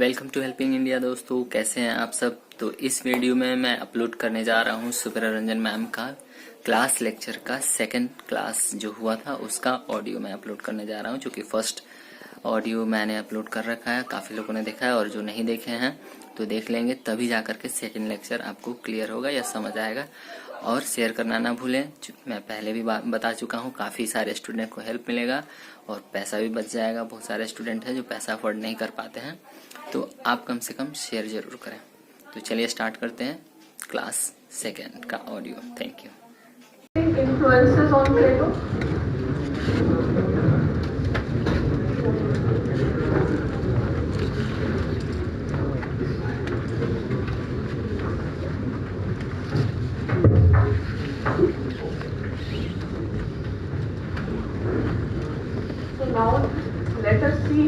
Welcome to helping India. दोस्तों कैसे हैं आप सब। तो इस वीडियो में मैं अपलोड करने जा रहा हूं शुभ्रा रंजन मैम का क्लास लेक्चर का सेकंड क्लास जो हुआ था उसका ऑडियो मैं अपलोड करने जा रहा हूं। क्योंकि फर्स्ट ऑडियो मैंने अपलोड कर रखा है, काफ़ी लोगों ने देखा है और जो नहीं देखे हैं तो देख लेंगे, तभी जा करके सेकंड लेक्चर आपको क्लियर होगा या समझ आएगा। और शेयर करना ना भूलें, मैं पहले भी बता चुका हूँ, काफ़ी सारे स्टूडेंट को हेल्प मिलेगा और पैसा भी बच जाएगा। बहुत सारे स्टूडेंट हैं जो पैसा अफोर्ड नहीं कर पाते हैं, तो आप कम से कम शेयर जरूर करें। तो चलिए स्टार्ट करते हैं क्लास सेकेंड का audio. Thank you. Influences on Plato. So now let us see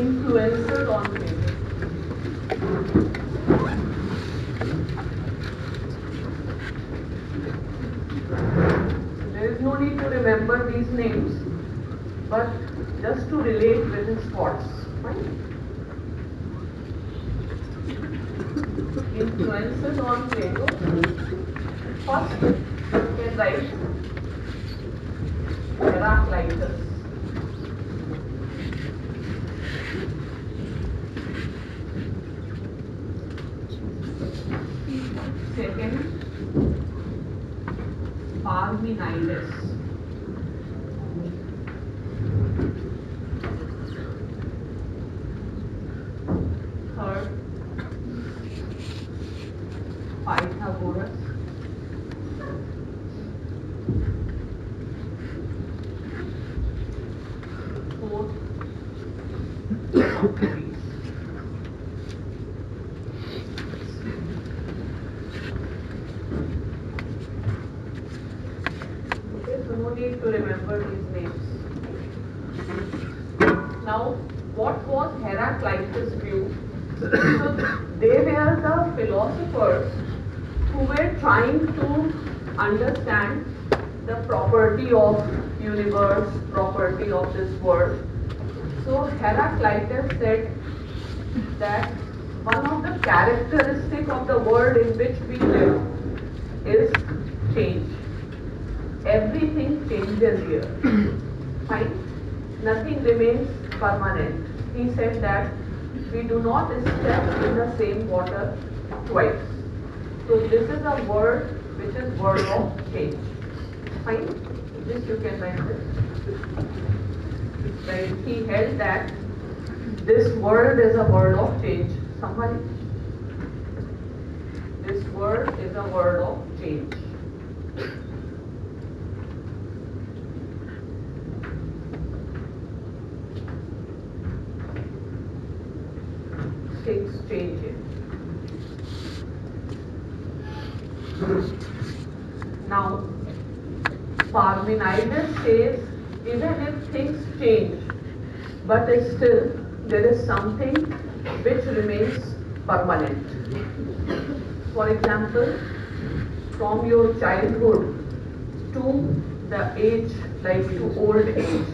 influences on Plato. There is no need to remember these names, but just to relate with his thoughts. Right? Influences on Plato. First, you can write Heraclitus. Second, Parmenides. Third, Pythagoras. Fourth, Socrates. Okay, so no need to remember these names. Now, what was Heraclitus' view? So they were the philosophers who were trying to understand the property of universe, property of this world. So Heraclitus said that one of the characteristics of the world in which we live is change. Everything changes here. Fine? Nothing remains permanent. He said that we do not step in the same water twice. So this is a word which is word of change. Fine? This you can write this. Right? He held that this world is a word of change. Somebody? This word is a word of change. Things change it. Now, Parmenides says even if things change, but still there is something which remains permanent. For example, from your childhood to the age, like to old age,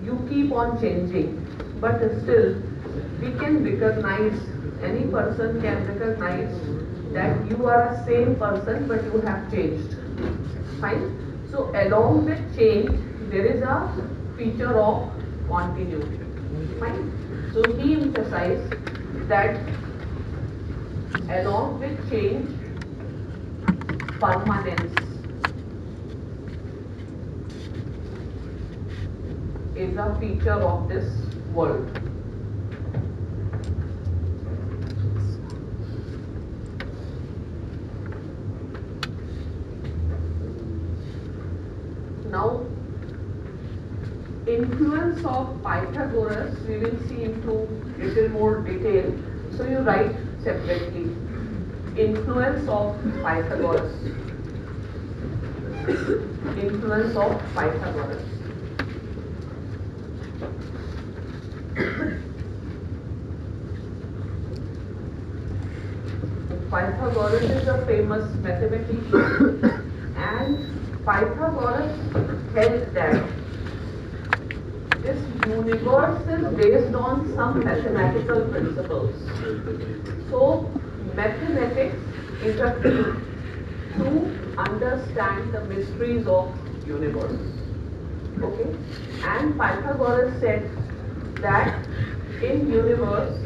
you keep on changing, but still we can recognize, any person can recognize that you are a same person but you have changed. Fine? So along with change there is a feature of continuity. Fine? So he emphasized that along with change, permanence is a feature of this world. Now, influence of Pythagoras we will see into little more detail. So you write separately. Influence of Pythagoras. Influence of Pythagoras. Pythagoras is a famous mathematician, and Pythagoras held that this universe is based on some mathematical principles. So mathematics is a key to understand the mysteries of universe. Okay? And Pythagoras said that in universe,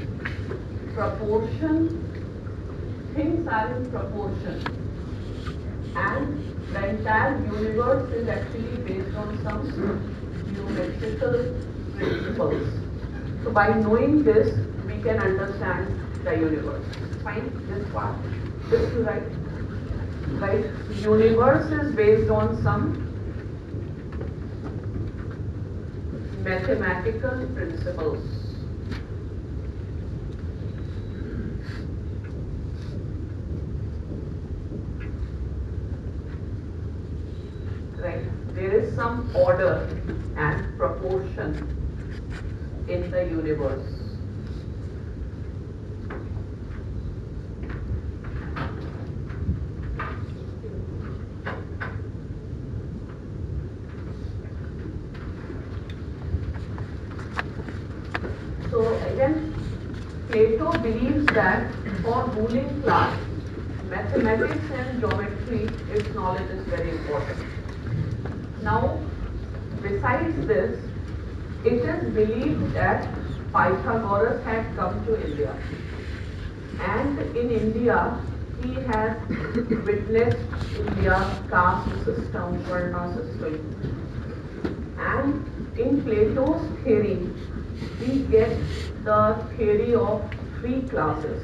proportion, things are in proportion, and the entire universe is actually based on some geometrical principles. So by knowing this, we can understand the universe. Fine, this part. This is right. Right? Universe is based on some mathematical principles. Right? There is some order and proportion in the universe. So again, Plato believes that for ruling class, mathematics and geometry, its knowledge is very important. Now, besides this, it is believed that Pythagoras had come to India, and in India he has witnessed India's caste system, Varna system. And in Plato's theory, we get the theory of three classes.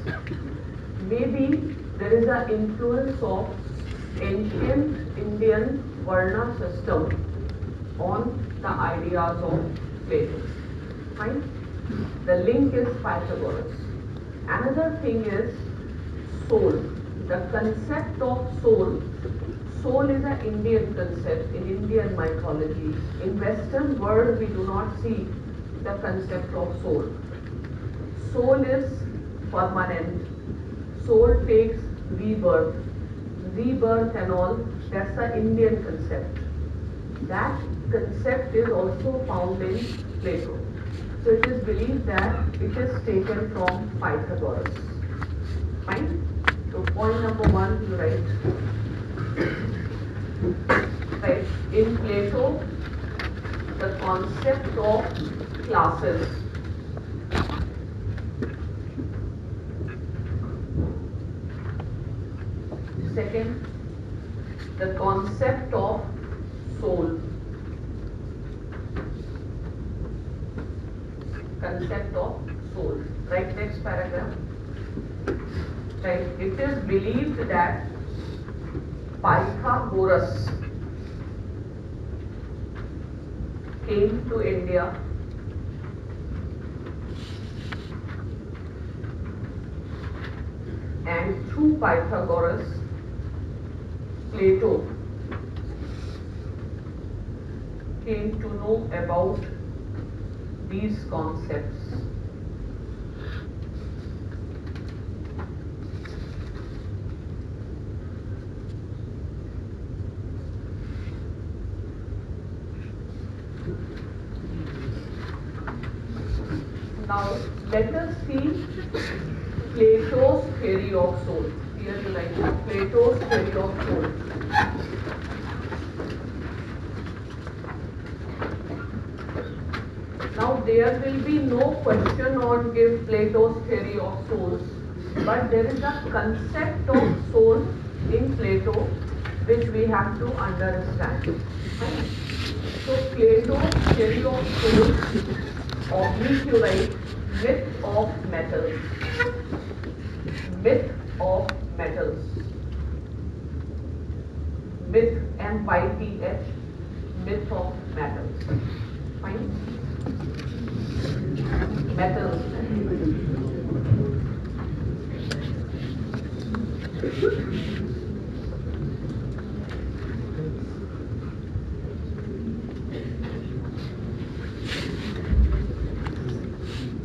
Maybe there is an influence of ancient Indian Varna system on the ideas of Plato. Fine? The link is Pythagoras. Another thing is soul. The concept of soul. Soul is an Indian concept in Indian mythology. In Western world, we do not see the concept of soul. Soul is permanent. Soul takes rebirth. Rebirth and all, that's an Indian concept. That concept is also found in Plato. So it is believed that it is taken from Pythagoras. Fine? So point number one, you write. Right. In Plato, the concept of classes. Second, the concept of soul. Concept of soul. Right, next paragraph. Right, it is believed that Pythagoras came to India and through Pythagoras, Plato came to know about these concepts. Now let us see Plato's theory of soul. Here you write Plato's theory of soul. Now there will be no question on give Plato's theory of souls, but there is a concept of soul in Plato which we have to understand. So Plato's theory of soul, oblique you write myth of metals. Myth of metals. Myth, M-Y-T-H, myth of metals. Fine? Metals.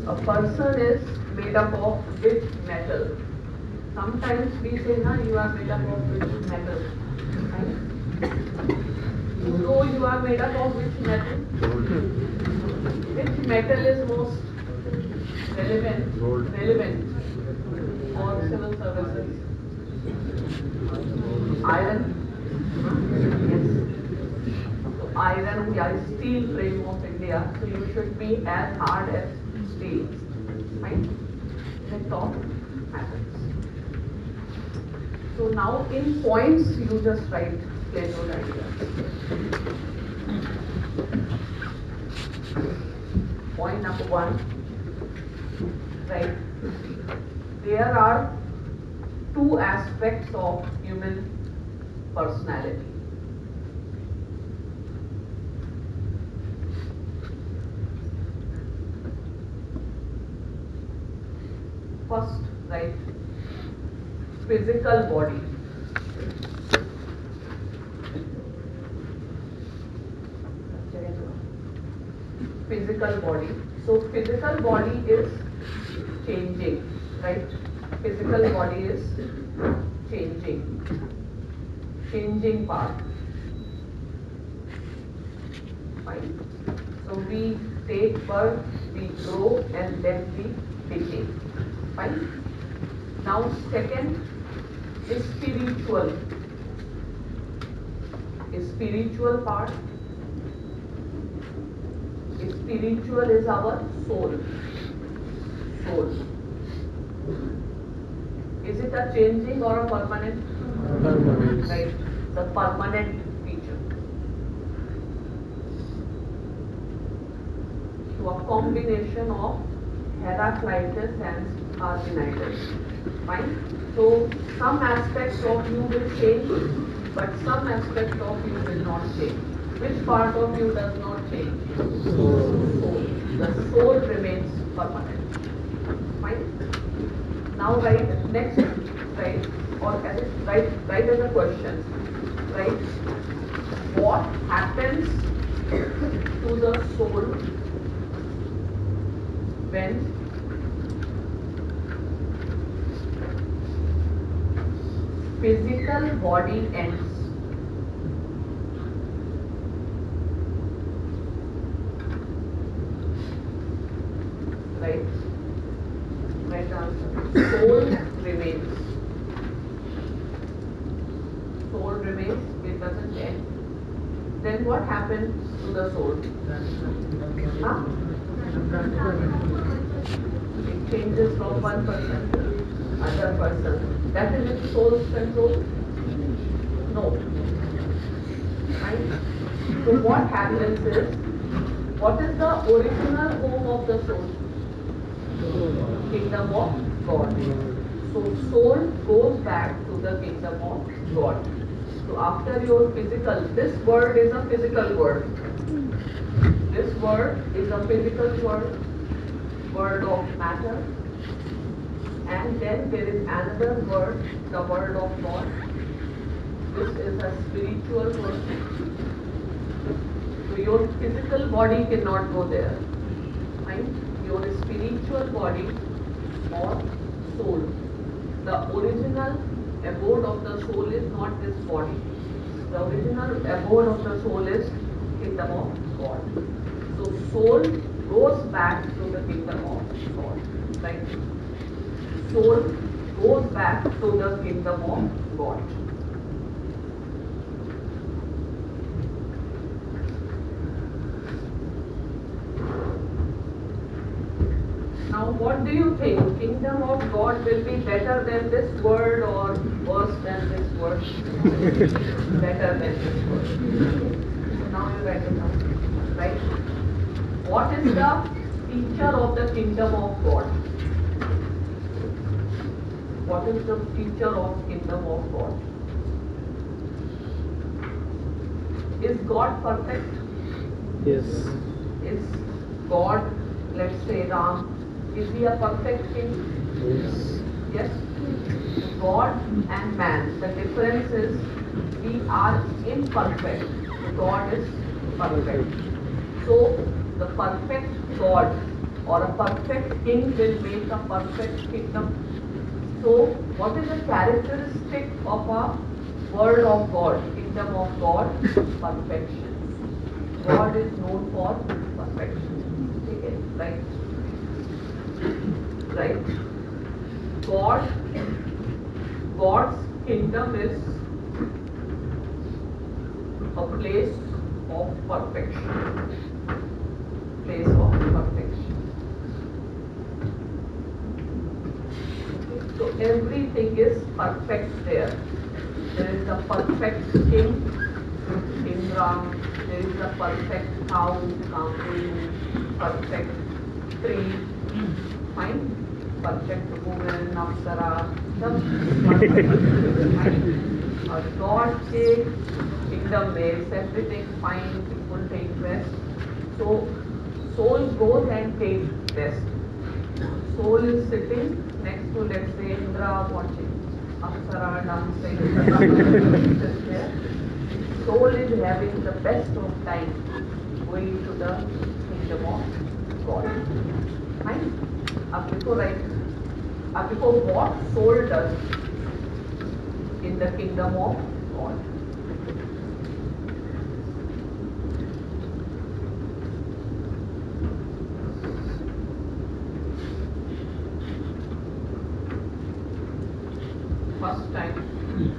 A person is made up of which metal? Sometimes we say, na, you are made up of which metal? Right? You know you are made up of which metal? Which metal is most relevant for civil services? Iron. Yes. So iron, we are steel frame of India, so you should be as hard as steel. Right? The top matters. So now in points you just write Plato's ideas. Point number 1, right? There are two aspects of human personality. First, right, physical body. Physical body. So physical body is changing, right? Physical body is changing part. Fine. So we take birth, we grow, and then we decay. Fine. Now second is spiritual. Spiritual part. Spiritual is our soul. Is it a changing or a permanent? Permanent. Right. The permanent feature. So a combination of Heraclitus and Arginides. Fine. So some aspects of you will change, but some aspects of you will not change. Which part of you does not change? Soul. The soul remains permanent. Fine. Now write next, right? Or as it write as a question, right? What happens to the soul when physical body ends? Right? Right answer. Soul remains. Soul remains, it doesn't end. Then what happens to the soul? Huh? It changes from one person to other person. That is its soul's control? No. Right? So what happens is, what is the original home of the soul? Kingdom of God. So soul goes back to the kingdom of God. So after your physical, this word is a physical word. This word is a physical word of matter. And then there is another word, the word of God. This is a spiritual word. So your physical body cannot go there. Right? Your spiritual body or soul. The original abode of the soul is not this body. The original abode of the soul is kingdom of God. So soul goes back to the kingdom of God. Right? Soul goes back to the kingdom of God. Now what do you think? Kingdom of God will be better than this word or worse than this word? Better than this word. So now you write it down. Right? What is the feature of the kingdom of God? What is the feature of kingdom of God? Is God perfect? Yes. Is God, let's say Ram, is he a perfect king? Yes. Yes? God and man, the difference is we are imperfect. God is perfect. So the perfect God or a perfect king will make a perfect kingdom. So what is the characteristic of a word of God, kingdom of God? Perfection. God is known for perfection. Right? Right? God's kingdom is a place of perfection. Place of perfection. So everything is perfect there. There is the perfect king, Indra. There is the perfect cow, Kamru. Perfect tree, fine. Perfect woman, Apsara. सब perfect, fine. और God के kingdom में everything fine. People take rest. So soul goes and takes rest. Soul is sitting next to, let's say, Indra watching Apsara dancing. Soul is having the best of time going to the kingdom of God. Fine. Up before right. Up before what soul does in the kingdom of God.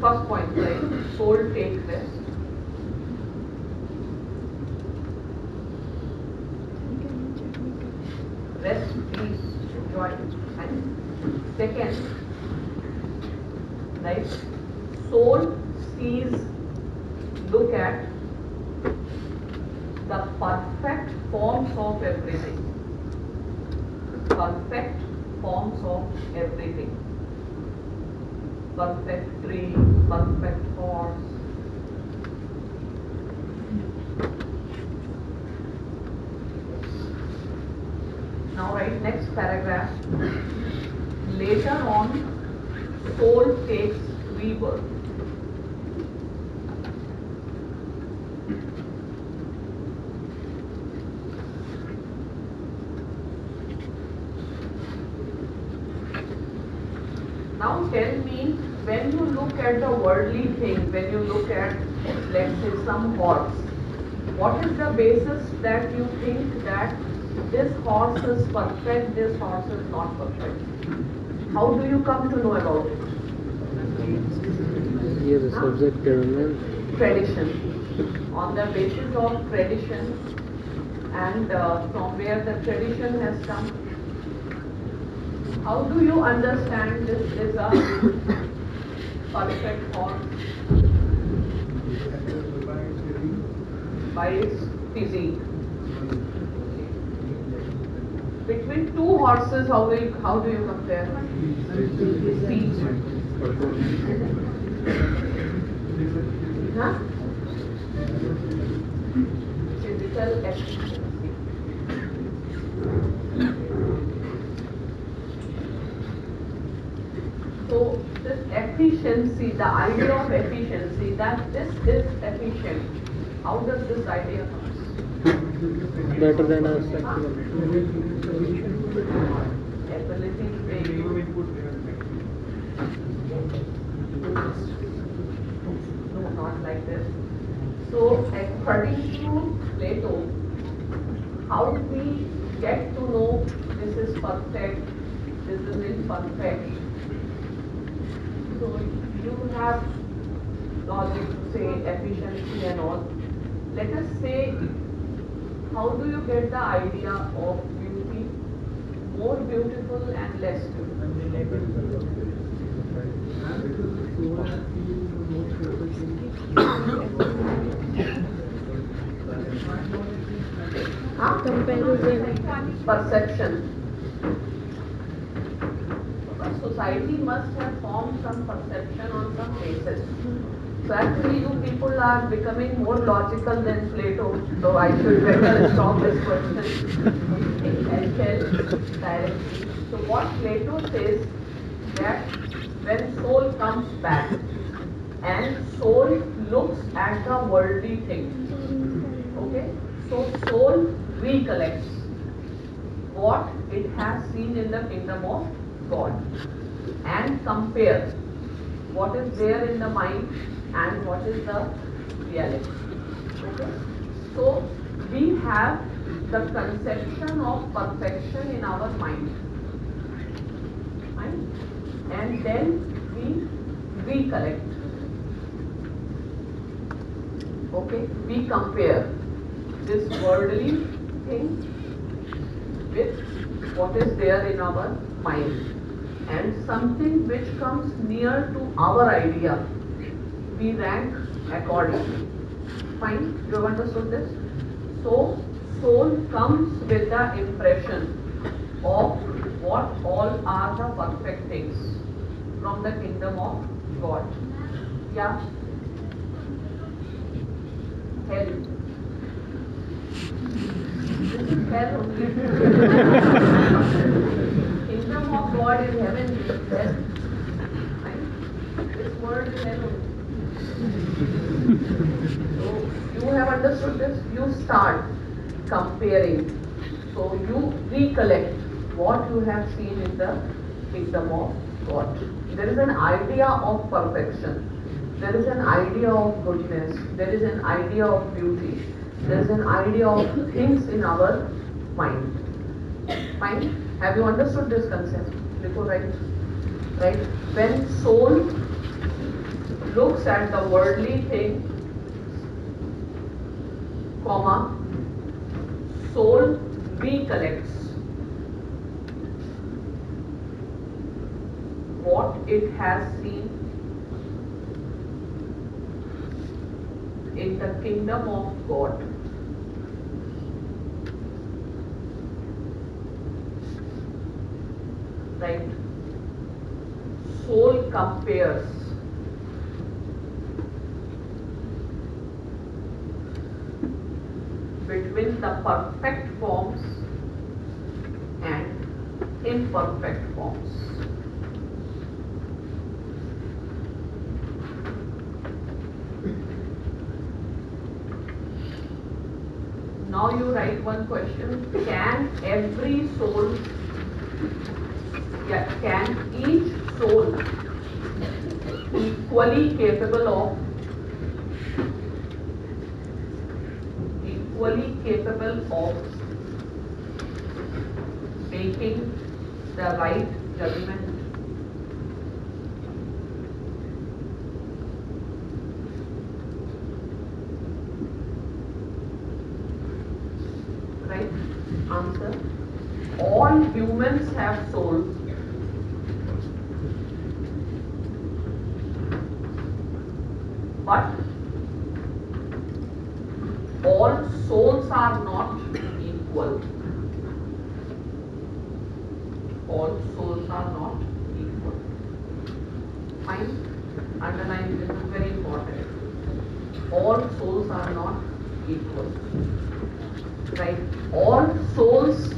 First point, right? Soul takes rest. Rest, peace, joy. And second, right? Soul sees, look at the perfect forms of everything. Perfect forms of everything. Perfect tree, perfect horse. Now write next paragraph. Later on, soul takes rebirth. Now tell me, when you look at the worldly thing, when you look at, let's say, some horse, what is the basis that you think that this horse is perfect, this horse is not perfect? How do you come to know about it? Yes, the subject government. Tradition. On the basis of tradition, and from where the tradition has come, how do you understand this is a perfect horse? By its physique. Between two horses, how do you compare? Speed. Huh? Physical efficiency. So this efficiency, the idea of efficiency, that this is efficient. How does this idea come? Better than us. Ability based. No, not like this. So according to Plato, how we get to know this is perfect, this is imperfect. So you have logic to say efficiency and all. Let us say, how do you get the idea of beauty? More beautiful and less beautiful. Comparison. Perception. Society must have formed some perception on some basis. So actually you people are becoming more logical than Plato, so I should better stop this question and tell directly. So what Plato says, that when soul comes back and soul looks at the worldly things, okay, so soul recollects what it has seen in the kingdom of God and compares what is there in the mind and what is the reality. Okay? So we have the conception of perfection in our mind. Right? And then we recollect. Okay, we compare this worldly thing with what is there in our mind, and something which comes near to our idea, we rank accordingly. Fine, you have understood this? So, soul comes with the impression of what all are the perfect things from the kingdom of God. Yeah? Hell. This is hell only. Kingdom of God is heaven, this is hell. Right? This world is hell only. So you have understood this, you start comparing. So you recollect what you have seen in the kingdom of God. There is an idea of perfection. There is an idea of goodness. There is an idea of beauty. There is an idea of things in our mind. Fine? Have you understood this concept? Before, right? Right? When soul looks at the worldly thing, comma, soul recollects what it has seen in the kingdom of God. Right? Soul compares between the perfect forms and imperfect forms. Now you write one question. Can every soul, can each soul equally capable of making the right judgment? Right? Answer. All humans have souls. But all souls are not equal. All souls are not equal. Fine? Underline, this is very important. All souls are not equal. Right? All souls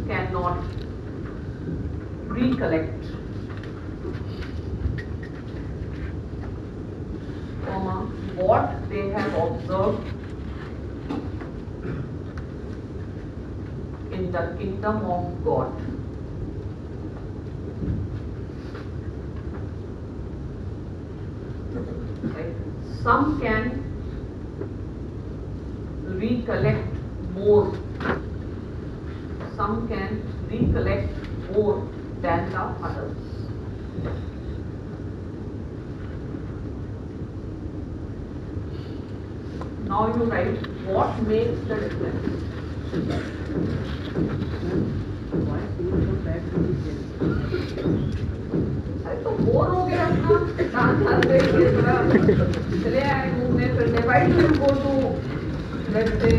cannot recollect, what they have observed in the kingdom of God. Right? Some can recollect more. Some can recollect more than the others. Now you write what makes the difference. Why feel so bad to be here? अरे तो bore हो गया अपना dance करते चले आए घूमने फिरने. Why do you go to, let's say,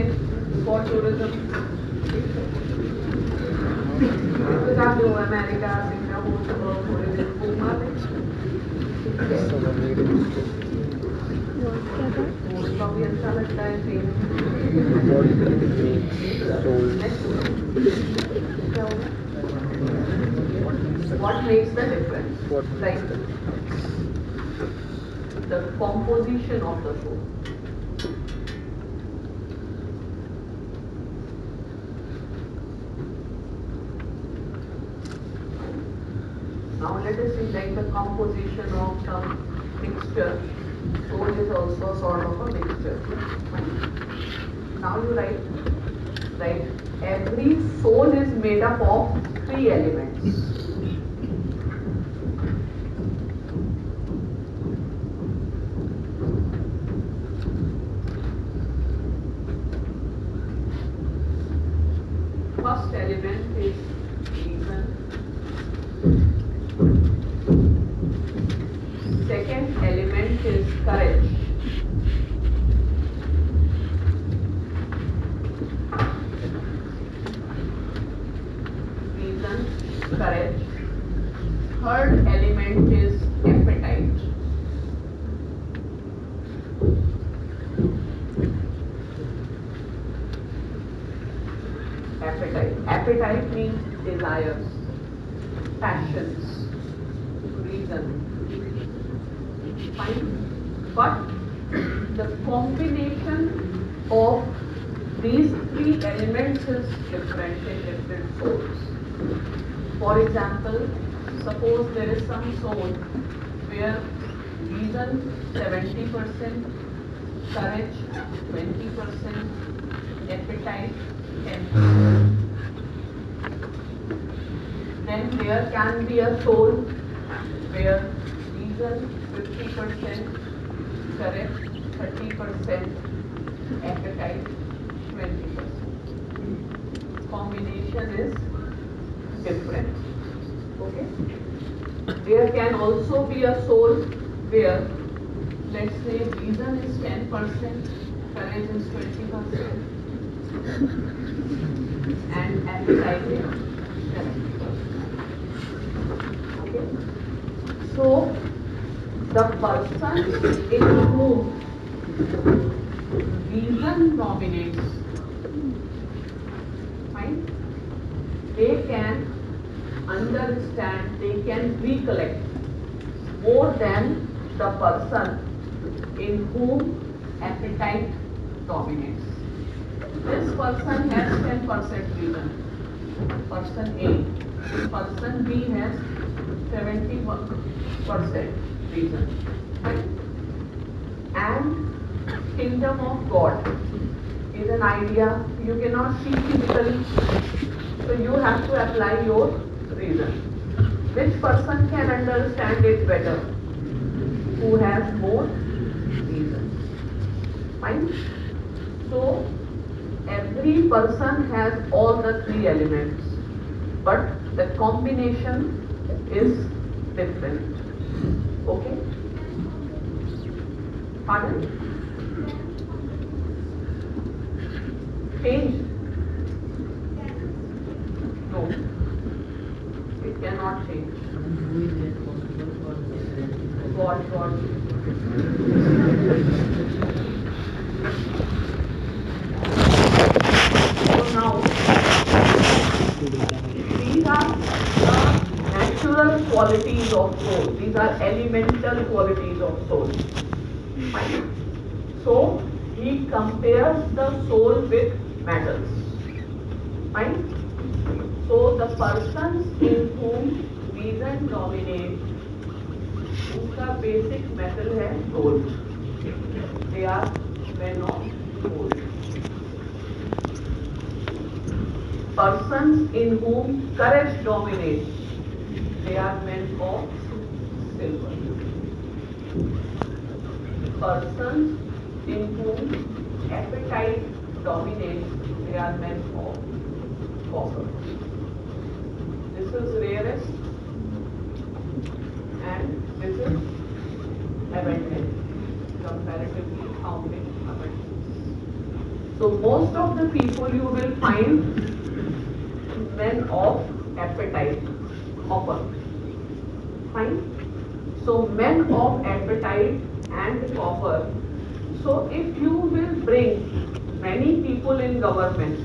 for tourism? तो जाते हो अमेरिका, सिंगापुर, सब थोड़े दिन घूमा ले. उसका भी अच्छा लगता है फिर. क्या होगा? What makes the difference? Like the composition of the soul. Now let us see like the composition of some mixture Soul is also sort of a mixture. Now you write, right? Every soul is made up of three elements. First element is reason. Second element is courage. Reason, courage. Third element is appetite. Appetite means desires, passions, reason. Fine. But the combination of these three elements is different in different souls. For example, suppose there is some soul where reason 70%, courage 20%, appetite 10%. Then there can be a soul where reason 50%, courage 30%, appetite 20%. Combination is different. Okay? There can also be a soul where, let's say, reason is 10%, courage is 20%, and appetite is 70%. Okay? So, the person in whom reason dominates, right? They can understand, they can recollect more than the person in whom appetite dominates. This person has 10% reason, person A. Person B has 71% reason. Right? And kingdom of God is an idea you cannot see physically, so you have to apply your reason. Which person can understand it better? Who has more reason. Fine? So, every person has all the three elements, but the combination is different. Okay? Pardon? Change? No. It cannot change. God. So now, these are the natural qualities of soul. These are elemental qualities of soul. Fine. So, he compares the soul with metals. Fine. So, the persons in whom reason dominates, उसका basic metal है gold. They are men of gold. Persons in whom courage dominates, they are men of silver. Persons in whom appetite dominates, they are men of copper. This is rarest and this is abundant, comparatively found in abundance. So most of the people you will find men of appetite, copper. Fine? So men of appetite and copper. So if you will bring many people in government,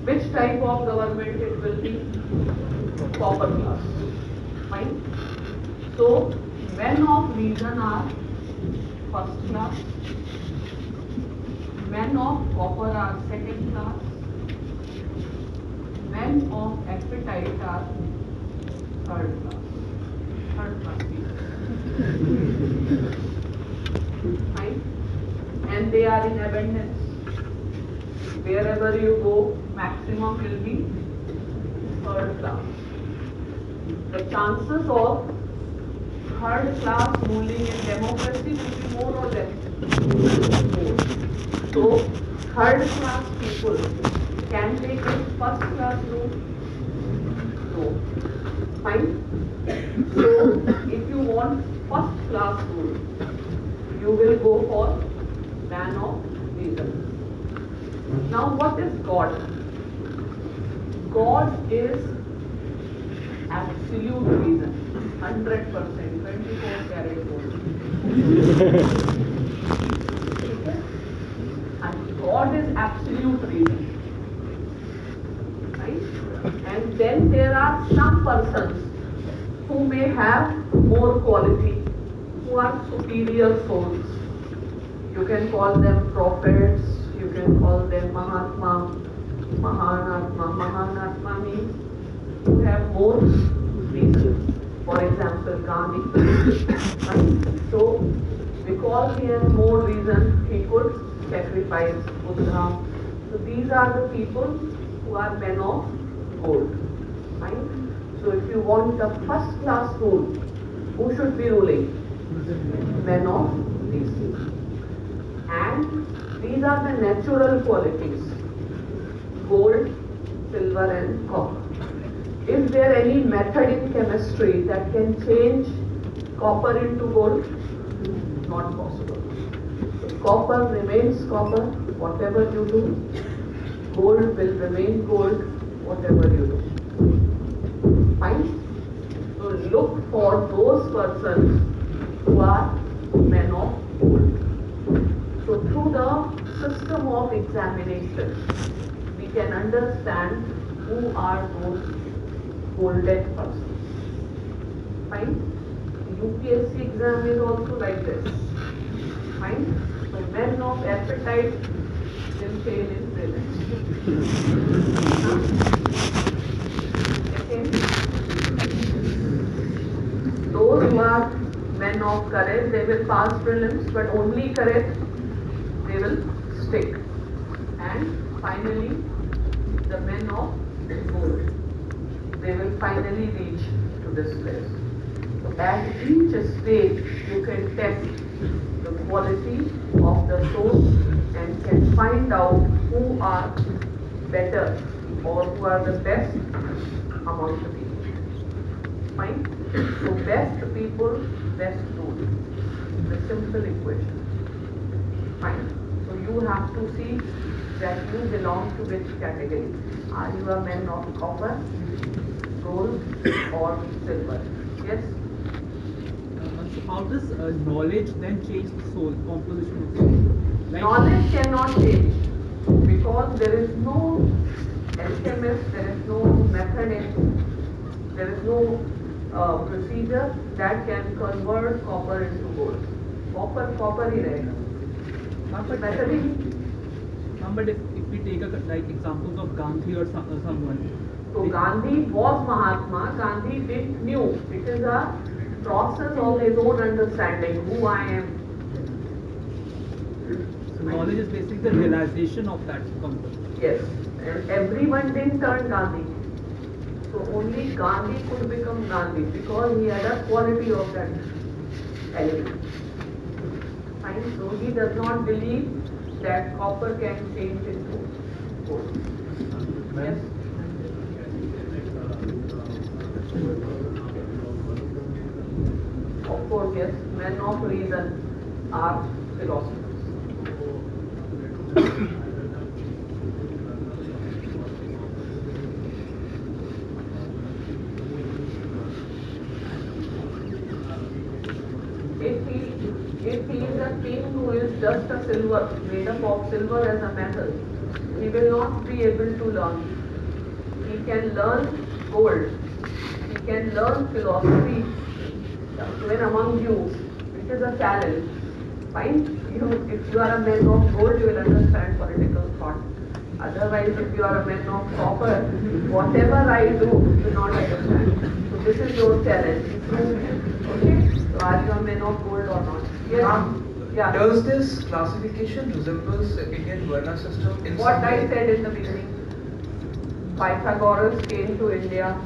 which type of government it will be? Copper class. Fine? So men of reason are first class, men of copper are second class, men of appetite are third class people. Fine? And they are in abundance. Wherever you go, maximum will be third class. The chances of third class ruling in democracy will be more or less. So, third class people can they get first class rule? No. Fine? So, if you want first class rule, you will go for man of reason. Now, what is God? God is absolute reason, 100%, 24 karat gold. And God is absolute reason. Right? And then there are some persons who may have more quality, who are superior souls. You can call them prophets, you can call them Mahatma, Mahanatma. Mahanatma means who have more reason. For example, Gandhi. Right? So, because he has more reason, he could sacrifice Buddha. So, these are the people who are men of gold. Right? So, if you want the first class rule, who should be ruling? Men of reason. And these are the natural qualities: gold, silver and copper. Is there any method in chemistry that can change copper into gold? Not possible. So copper remains copper, whatever you do. Gold will remain gold, whatever you do. Fine? So look for those persons who are men of gold. So through the system of examination, we can understand who are those golded persons. Fine? UPSC exam is also like this. Fine? So men of appetite will fail in prelims. Second, those who are men of courage, they will pass prelims, but only courage they will stick. And finally, the men of gold, they will finally reach to this place. So at each stage, you can test the quality of the soul and can find out who are better or who are the best among the people. Fine? So best people, best rule. The simple equation. Fine? So you have to see that you belong to which category. Are you a man of copper, gold or silver? Yes? So how does knowledge then change the soul, composition of soul? Like Knowledge cannot change because there is no alchemist, there is no method, there is no procedure that can convert copper into gold. Copper ही रहेगा. Method he. but if we take like examples of Gandhi or someone. So Gandhi was Mahatma. Gandhi didn't knew. It is a process of his own understanding who I am. So knowledge is basically the realization of that concept. Yes, and everyone didn't turn Gandhi. So only Gandhi could become Gandhi because he had a quality of that element. Fine. So he does not believe that copper can change into gold. Yes. Of course, yes. Men of reason are philosophers. If he is a king who is just a silver, made up of silver as a metal, he will not be able to learn. He can learn gold. He can learn philosophy when among you. It is a challenge. Fine? If you are a man of gold, you will understand political thought. Otherwise, if you are a man of copper, whatever I do, you will not understand. So this is your challenge. Okay? So are you a man of gold or not? Yes. Yeah. Does this classification resembles the Indian Varna system in What some I way? said in the beginning, Pythagoras came to India.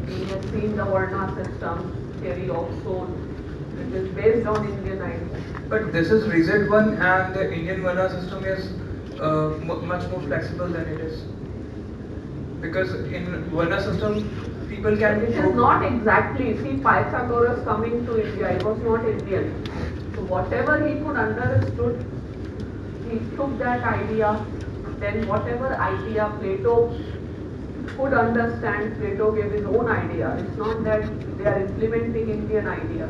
He has seen the Varna system, theory of soul. It is based on Indian idea. But this is rigid one, and the Indian Varna system is much more flexible than it is. Because in Varna system, people But can it is prove. not exactly. See, Pythagoras coming to India, he was not Indian. So whatever he could understood, he took that idea. Then whatever idea Plato could understand, Plato gave his own idea. It's not that they are implementing Indian idea.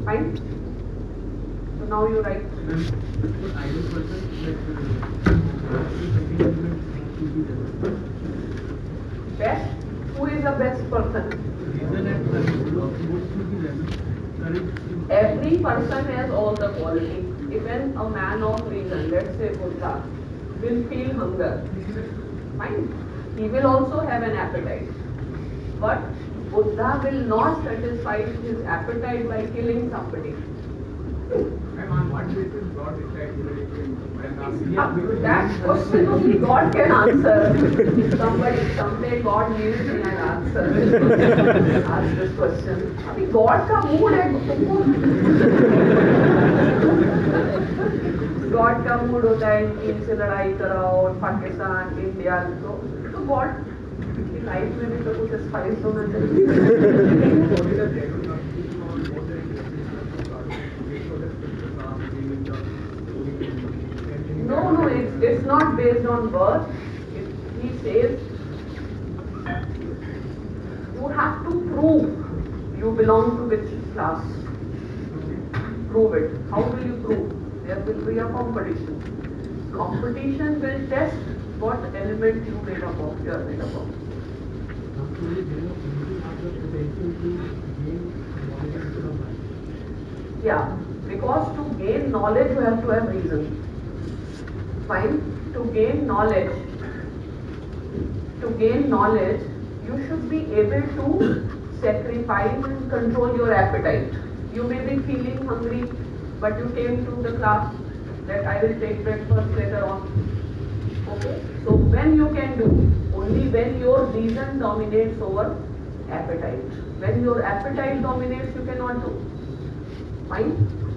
Fine? So now you write. Best? Who is the best person? Every person has all the qualities. Even a man of reason, let's say Buddha, will feel hunger. Fine. He will also have an appetite. But Buddha will not satisfy his appetite by killing somebody. That question only God can answer. Someday God needs me and ask this question. अभी God का mood है तुमको God का mood होता है चीन से लड़ाई कराओ पाकिस्तान इंडिया तो God की लाइफ में भी तो कुछ स्पाइस होना चाहिए No, it's not based on birth. He says you have to prove you belong to which class. Prove it. How will you prove? There will be a competition. Competition will test what element you made up of. You are made up of. Yeah, because to gain knowledge you have to have reason. Fine. To gain knowledge, you should be able to sacrifice and control your appetite. You may be feeling hungry, but you came to the class that I will take breakfast later on. Okay? So when you can do, only when your reason dominates over appetite. When your appetite dominates, you cannot do. Fine?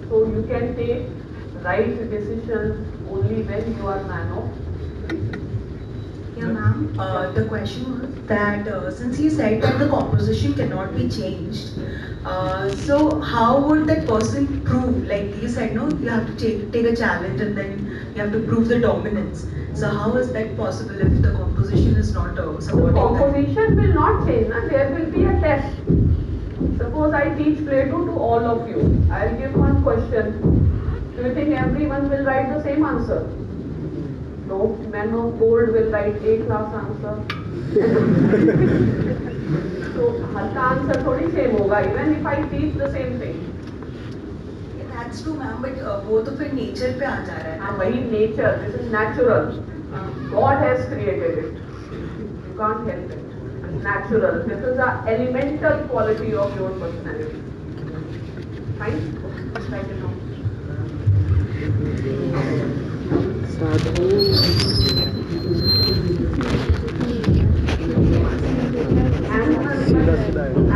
So you can take right decisions only when you are man of reason. Yeah, ma'am. The question was that since you said that the composition cannot be changed, so how would that person prove? Like you said, no, you have to take a challenge and then you have to prove the dominance. So how is that possible if the composition is not supporting Composition will not change. Na? There will be a test. Suppose I teach Plato to all of you. I will give one question. Do you think everyone will write the same answer? No, men of gold will write A-class answer. So, हर का answer थोड़ी same होगा, even if I teach the same thing. That's true, ma'am. But वो तो फिर nature पे आ जा रहा है. हाँ, वही nature. This is natural. God has created it. You can't help it. It's natural. This is an elemental quality of your personality. Fine? Write it down.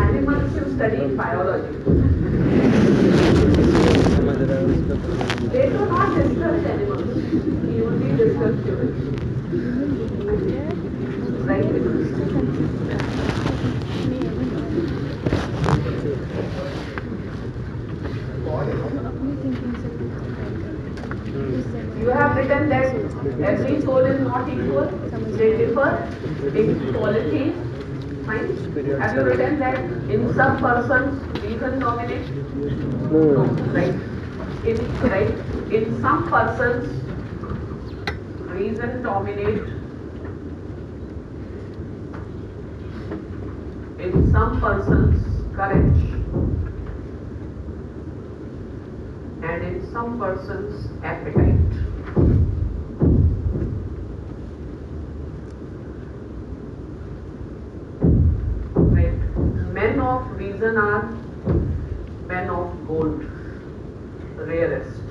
Animals you study biology. They do not discuss animals. He only discuss humans. Right? You have written that every soul is not equal. They differ in qualities. Fine. Have you written that in some persons reason dominates? No. Right. In some persons reason dominates. In some persons courage. And in some persons appetite. Right. Men of reason are men of gold. rarest.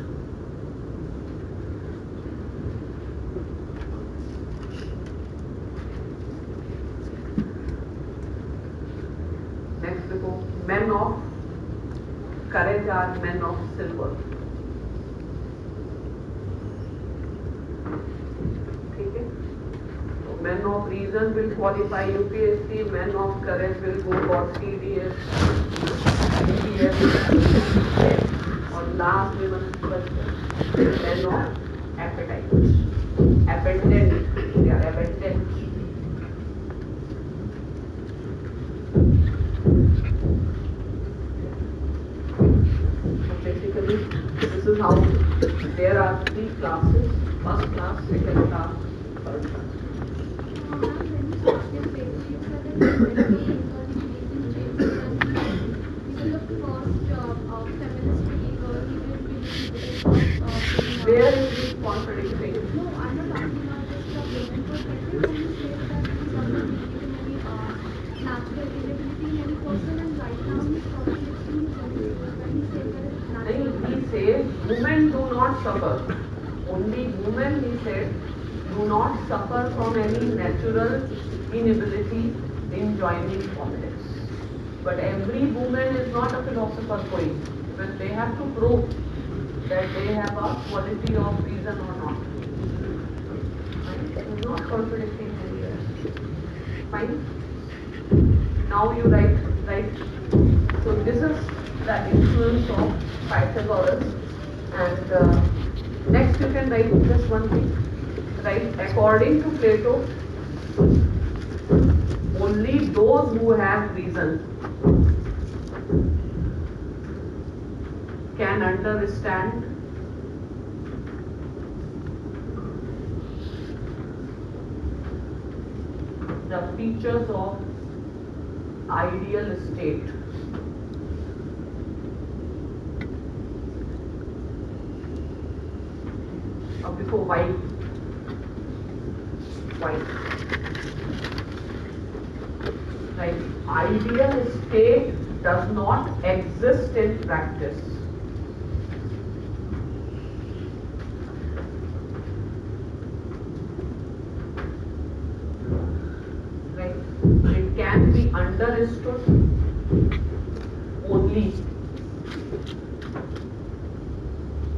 Next देखो, men of courage are men of silver. ठीक है? तो men of reason will qualify UPSC, men of courage will go for CDS, DPS, और last we must question men of appetite, abundant, they are abundant. Basically, this is how there are 3 classes: first class, second class, third class. Where is this contradicting? No, I'm not talking about just the women perspective. When you say that he's not believing in any natural inability in any person, and right now he's contradicting his own statement when he says that it's natural. He says women do not suffer. Only women, he said, do not suffer from any natural inability in joining politics. But every woman is not a philosopher going, but they have to prove that they have a quality of reason or not. Right? It is not contradicting anywhere. Fine. Now you write. So this is the influence of Pythagoras, and next you can write just one thing. Right? According to Plato, only those who have reason can understand the features of ideal state. Before white. Right. Ideal state does not exist in practice. Right. It can be understood only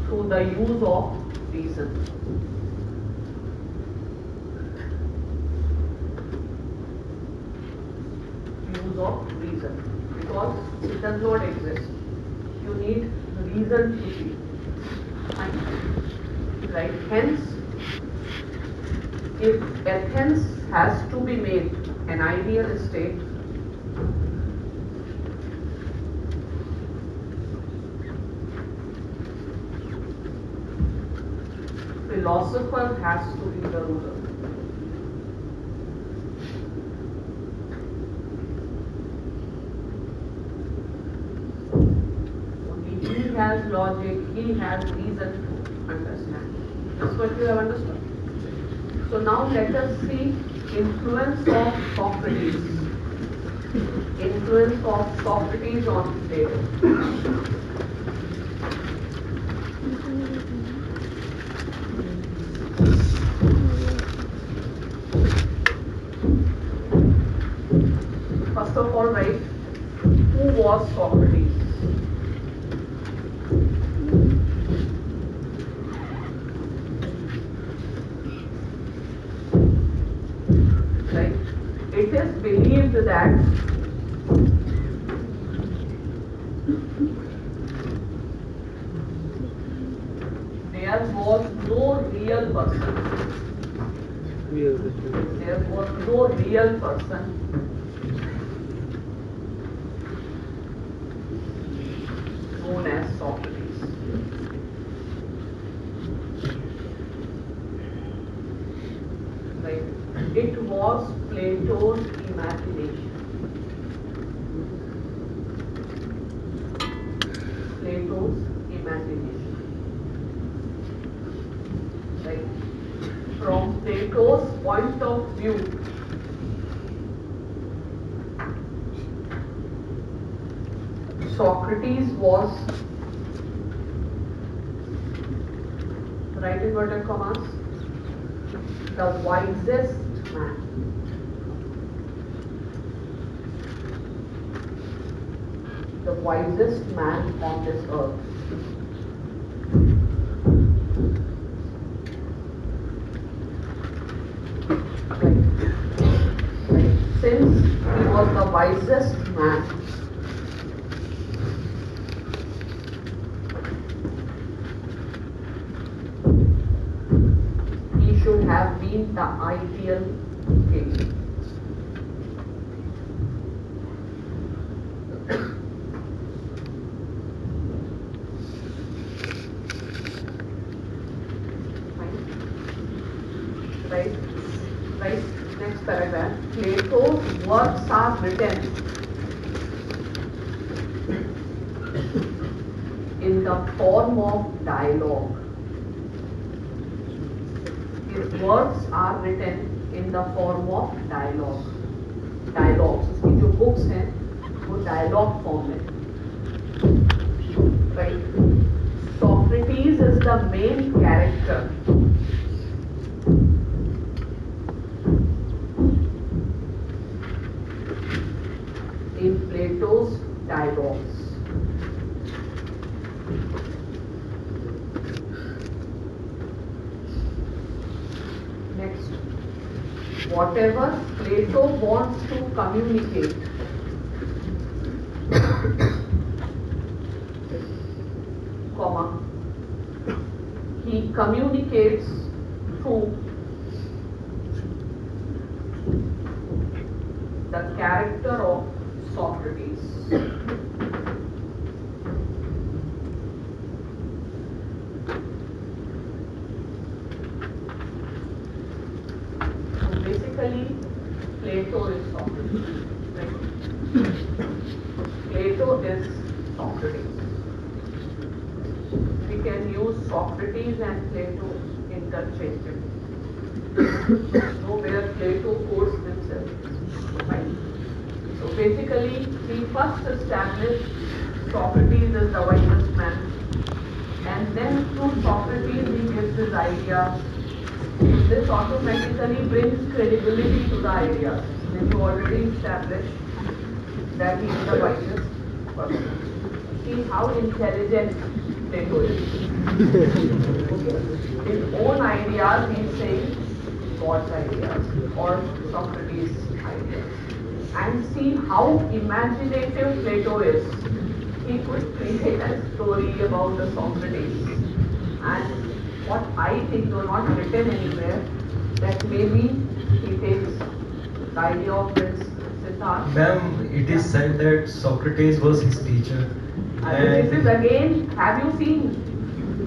through the use of reason. Use of reason, because it does not exist. You need reason to see. Right? Hence, if Athens has to be made an ideal state, philosopher has to be the ruler. Only he has logic, he has reason to understand. That's what you have understood. So now let us see influence of Socrates. Influence of Socrates on Plato. First of all, right, who was Socrates? Right? It is believed that there was no real person. There was no real person known as Socrates. Right? It was Plato's imagination. Plato's imagination. Right? From Plato's point of view, Socrates was Right inverted commas. The wisest man. The wisest man on this earth. Since he was the wisest man, he should have been the ideal king. Right? Right? Next paragraph. Plato's works are written in the form of dialogue. His works are written in the form of dialogue. Dialogues. उसकी जो books हैं वो dialogue form में. Right? Socrates is the main character. In Plato's dialogues. Next, whatever Plato wants to communicate, comma, he communicates through the character of Socrates. So basically, Plato is Socrates. Right? Plato is Socrates. We can use Socrates and Plato interchangeably. Nowhere Plato quotes himself. Right? So basically, he first established Socrates as the wisest man, and then through Socrates he gives his ideas. This automatically brings credibility to the ideas. Then you already established that he is the wisest person. See how intelligent Plato is. His own ideas he is saying God's ideas or Socrates' ideas. And see how imaginative Plato is. He could create a story about the Socrates. And what I think, though not written anywhere, that maybe he takes the idea of Prince Siddhartha. Ma'am, it is said that Socrates was his teacher. This is again, have you seen?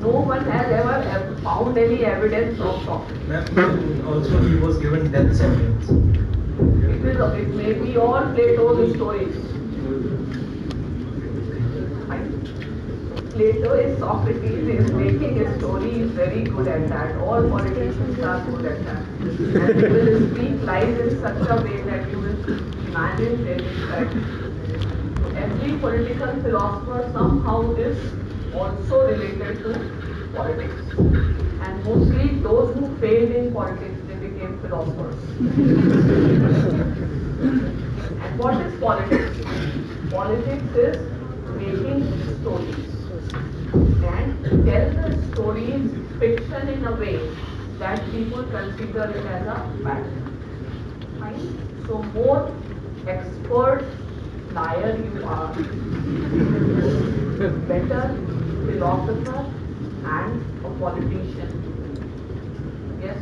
No one has ever found any evidence of Socrates. Ma'am, also he was given death sentence. It may be all Plato's stories. Plato is Socrates, is making a story, is very good at that. All politicians are good at that. And he will speak lies in such a way that you will imagine they will correct. Every political philosopher somehow is also related to politics. And mostly those who failed in politics, they became philosophers. And what is politics? Politics is making stories. And tell the stories fiction in a way that people consider it as a fact. Fine? So more expert liar you are, better philosopher and a politician. Yes?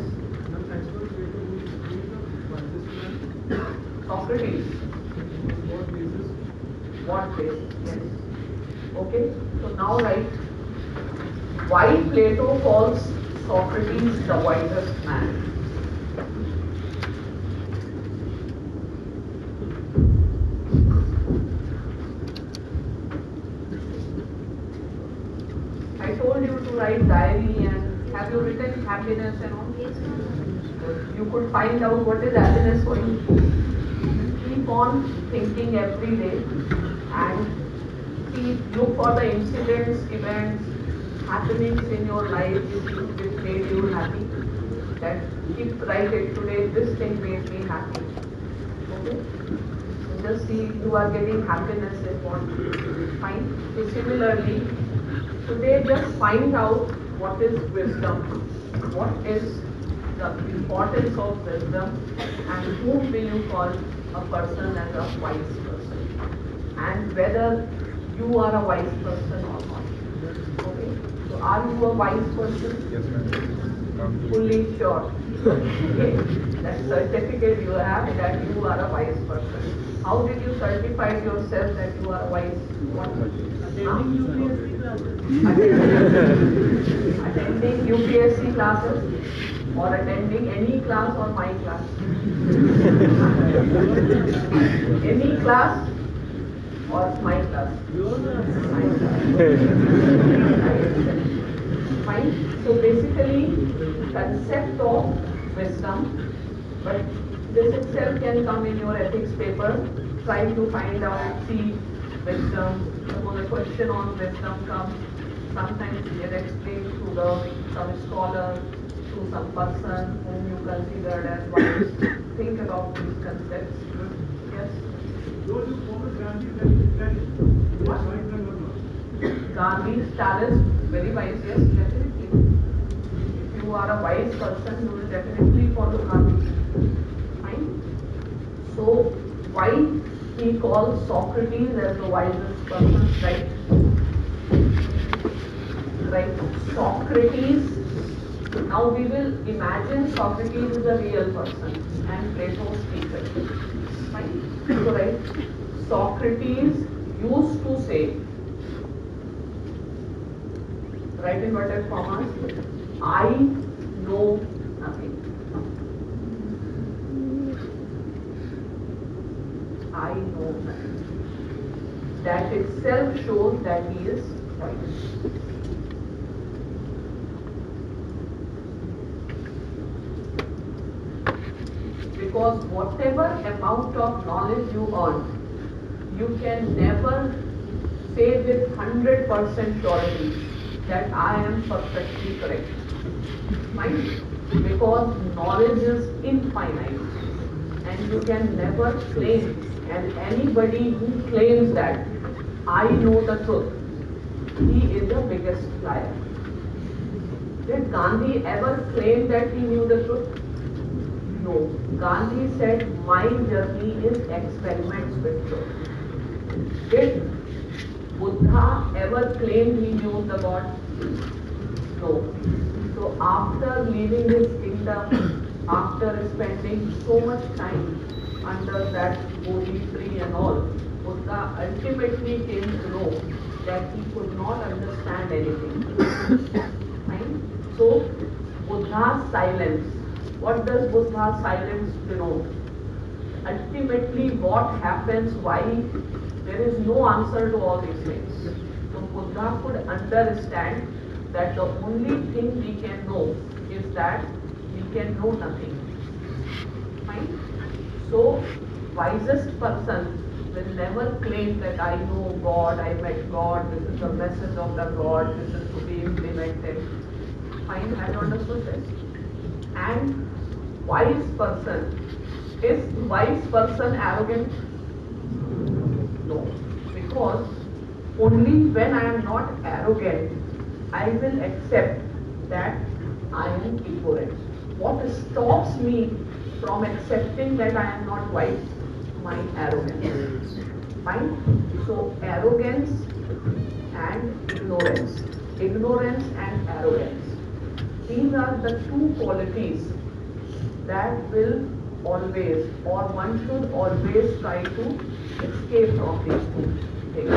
Socrates. What basis? Yes. Okay? So now write why Plato calls Socrates the wisest man. I told you to write diary, and have you written happiness and all? Yes, ma'am. You could find out what is happiness for you. Keep on thinking every day and look for the incidents, events, happenings in your life which made you happy. That keep write it today. This thing made me happy. Okay. So just see you are getting happiness is what. Fine. So similarly, today just find out what is wisdom. What is the importance of wisdom and whom will you call a person as a wise person and whether you are a wise person or not. Okay, so are you a wise person? Yes, ma'am. Fully sure. Okay, that certificate you have that you are a wise person. How did you certify yourself that you are a wise? What? Attending UPSC classes. Attending UPSC classes or attending any class or my class? Any class or my class? My class. Fine. So basically, concept of wisdom, but this itself can come in your ethics paper. Try to find out, see wisdom. Suppose a question on wisdom comes. Sometimes it is explained through some scholar, through some person whom you considered as wise. Think about these concepts. Yes. Those who follow Gandhi's Gandhi's talents, very wise, yes, definitely. If you are a wise person, you will definitely follow Gandhi. Fine. So, why he calls Socrates as the wisest person, right? Right. Socrates. Now we will imagine Socrates is a real person and Plato speaker. Fine. So, right. Socrates used to say, write in inverted commas, I know nothing. I know nothing. That itself shows that he is wise. Because whatever amount of knowledge you earn, you can never say with 100% surety that I am perfectly correct. Right? Because knowledge is infinite and you can never claim, and anybody who claims that I know the truth, he is the biggest liar. Did Gandhi ever claim that he knew the truth? No. Gandhi said, my journey is experiments with truth. Did Buddha ever claim he knew the God? No. So after leaving his kingdom, after spending so much time under that Bodhi tree and all, Buddha ultimately came to know that he could not understand anything. Right? So Buddha's silence. What does Buddha's silence denote? Ultimately, what happens, why there is no answer to all these things. So Buddha could understand that the only thing we can know is that we can know nothing. Fine? So, wisest person will never claim that I know God, I met God, this is the message of the God, this is to be implemented. Fine, have you understood this? And wise person, is wise person arrogant? No, because only when I am not arrogant, I will accept that I am ignorant. What stops me from accepting that I am not wise? My arrogance. Fine? So arrogance and ignorance. Ignorance and arrogance. These are the two qualities that will always, or one should always try to escape from these two things.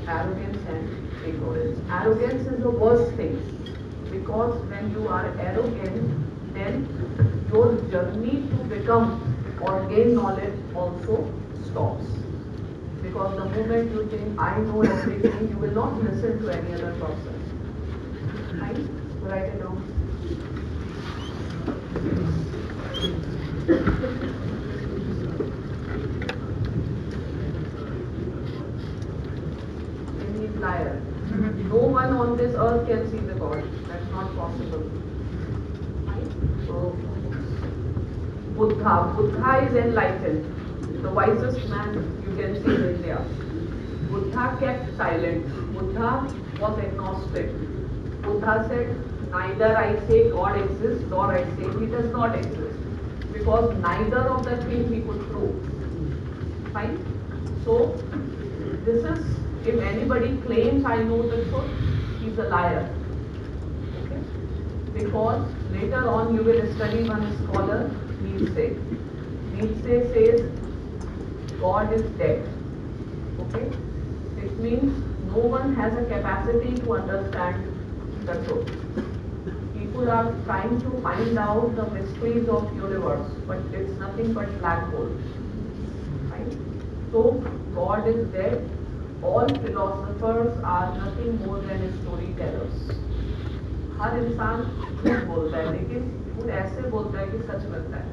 Arrogance and ignorance. Arrogance is the worst thing, because when you are arrogant, then your journey to become or gain knowledge also stops. Because the moment you think, I know everything, you will not listen to any other person. Right? Write it down. Liar. No one on of this earth can see the God. That's not possible. Right? So, Buddha is enlightened, the wisest man you can see in India. Buddha kept silent. Buddha was agnostic. Buddha said, neither I say God exists nor I say he does not exist. Because neither of the thing he could prove. Fine? So, this is, if anybody claims I know the truth, he's a liar. Okay? Because later on you will study one scholar, Nietzsche. Nietzsche says God is dead. Okay? It means no one has a capacity to understand the truth. People are trying to find out the mysteries of universe, but it's nothing but black hole. Right? So God is dead. All philosophers are nothing more than storytellers. हर इंसान झूठ बोलता है, लेकिन झूठ ऐसे बोलता है कि सच लगता है.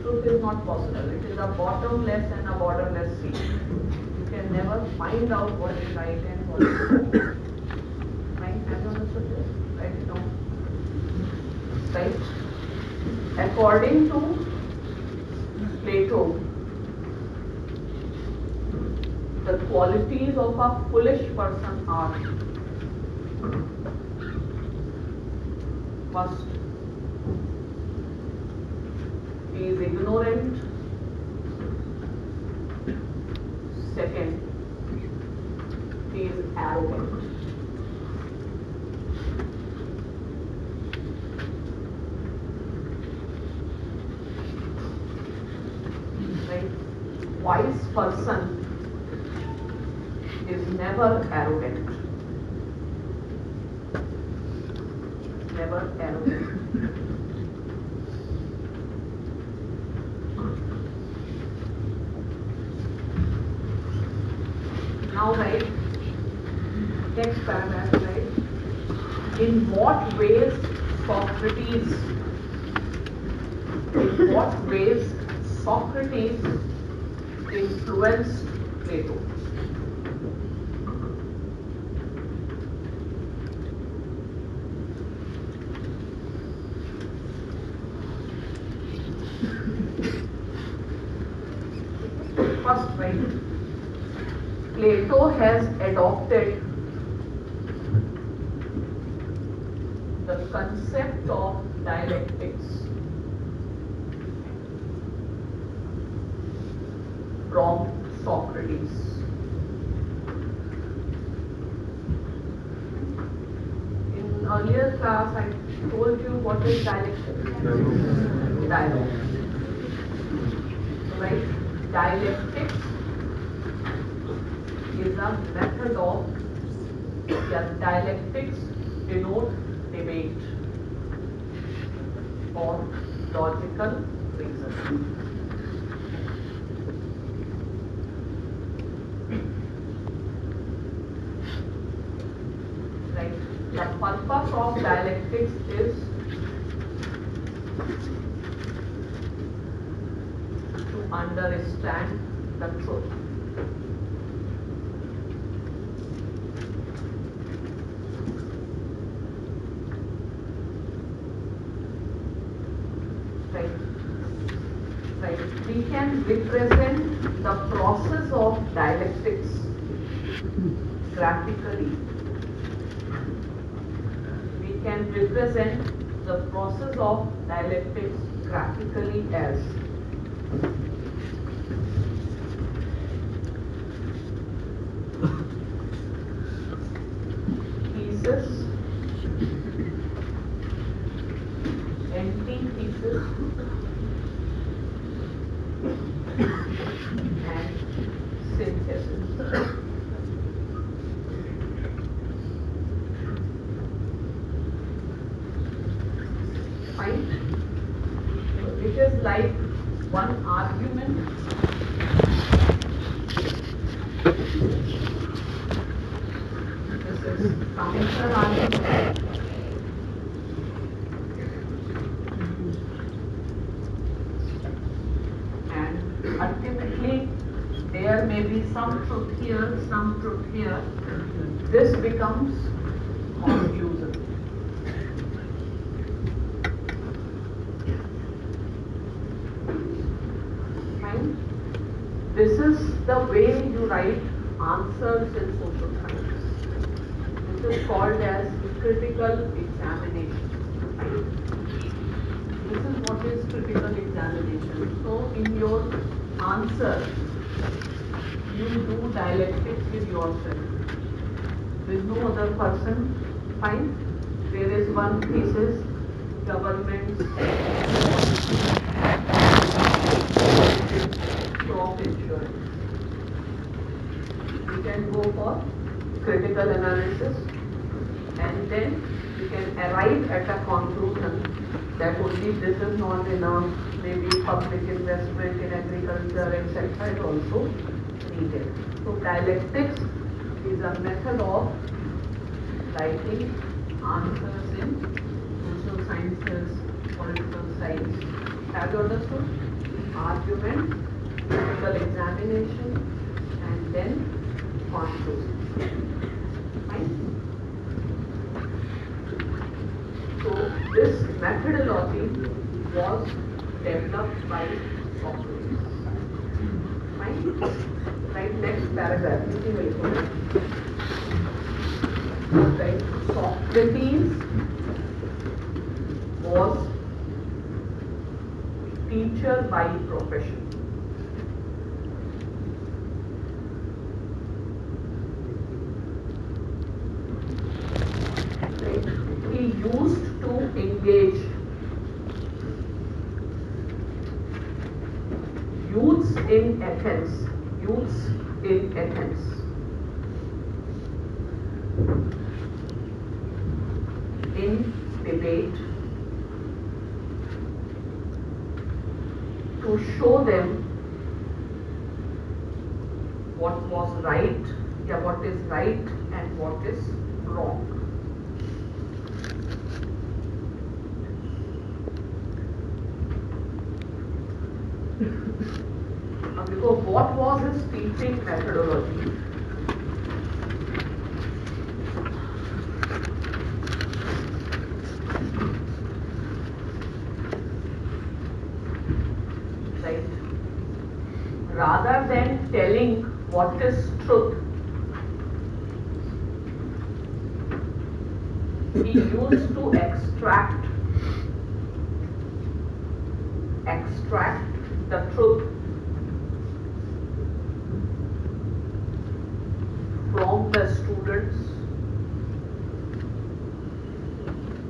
Truth is not possible. It is a bottomless and a borderless sea. You can never find out what is right and what is wrong. Right? Have you understood this? Write it down. Right? According to Plato, the qualities of a foolish person are: first, he is ignorant. Second, he is arrogant. Right? Wise person is never arrogant. Never arrogant. Now right, next paragraph, right? In what ways Socrates, in what ways Socrates influenced Plato? First, right, Plato has adopted the concept of dialectics from Socrates. In earlier class, I told you what is dialectics. Dialogue. Right? Dialectics is a method of, dialectics denote debate or logical reasoning. Right? The purpose of dialectics is to understand the truth. Right. We can represent the process of dialectics graphically. We can represent the process of dialectics graphically as thesis, antithesis, and synthesis. Fine. So it is like one argument this is counter argument and ultimately there may be some truth here, some truth here, this becomes confusing. Fine? This is the way you write answers in social science. This is called as critical examination. This is what is critical examination. So in your answer, you do dialectics with yourself. With no other person. Fine? There is one thesis, government's crop insurance. You can go for critical analysis and then you can arrive at a conclusion that only this is not enough, maybe public investment in agriculture, etc. is also needed. So dialectics is a method of writing answers in social sciences, political science. Have you understood? Argument, critical examination, and then conclusion. Fine? So this methodology was developed by Socrates. Fine? Right, next paragraph. Right. Socrates was teacher by profession. Right. He used to engage youths in Athens. Youths in Athens. In debate to show them what was right, what is right and what is wrong. Because what was his teaching methodology? Rather than telling what is truth, he used to extract the truth from the students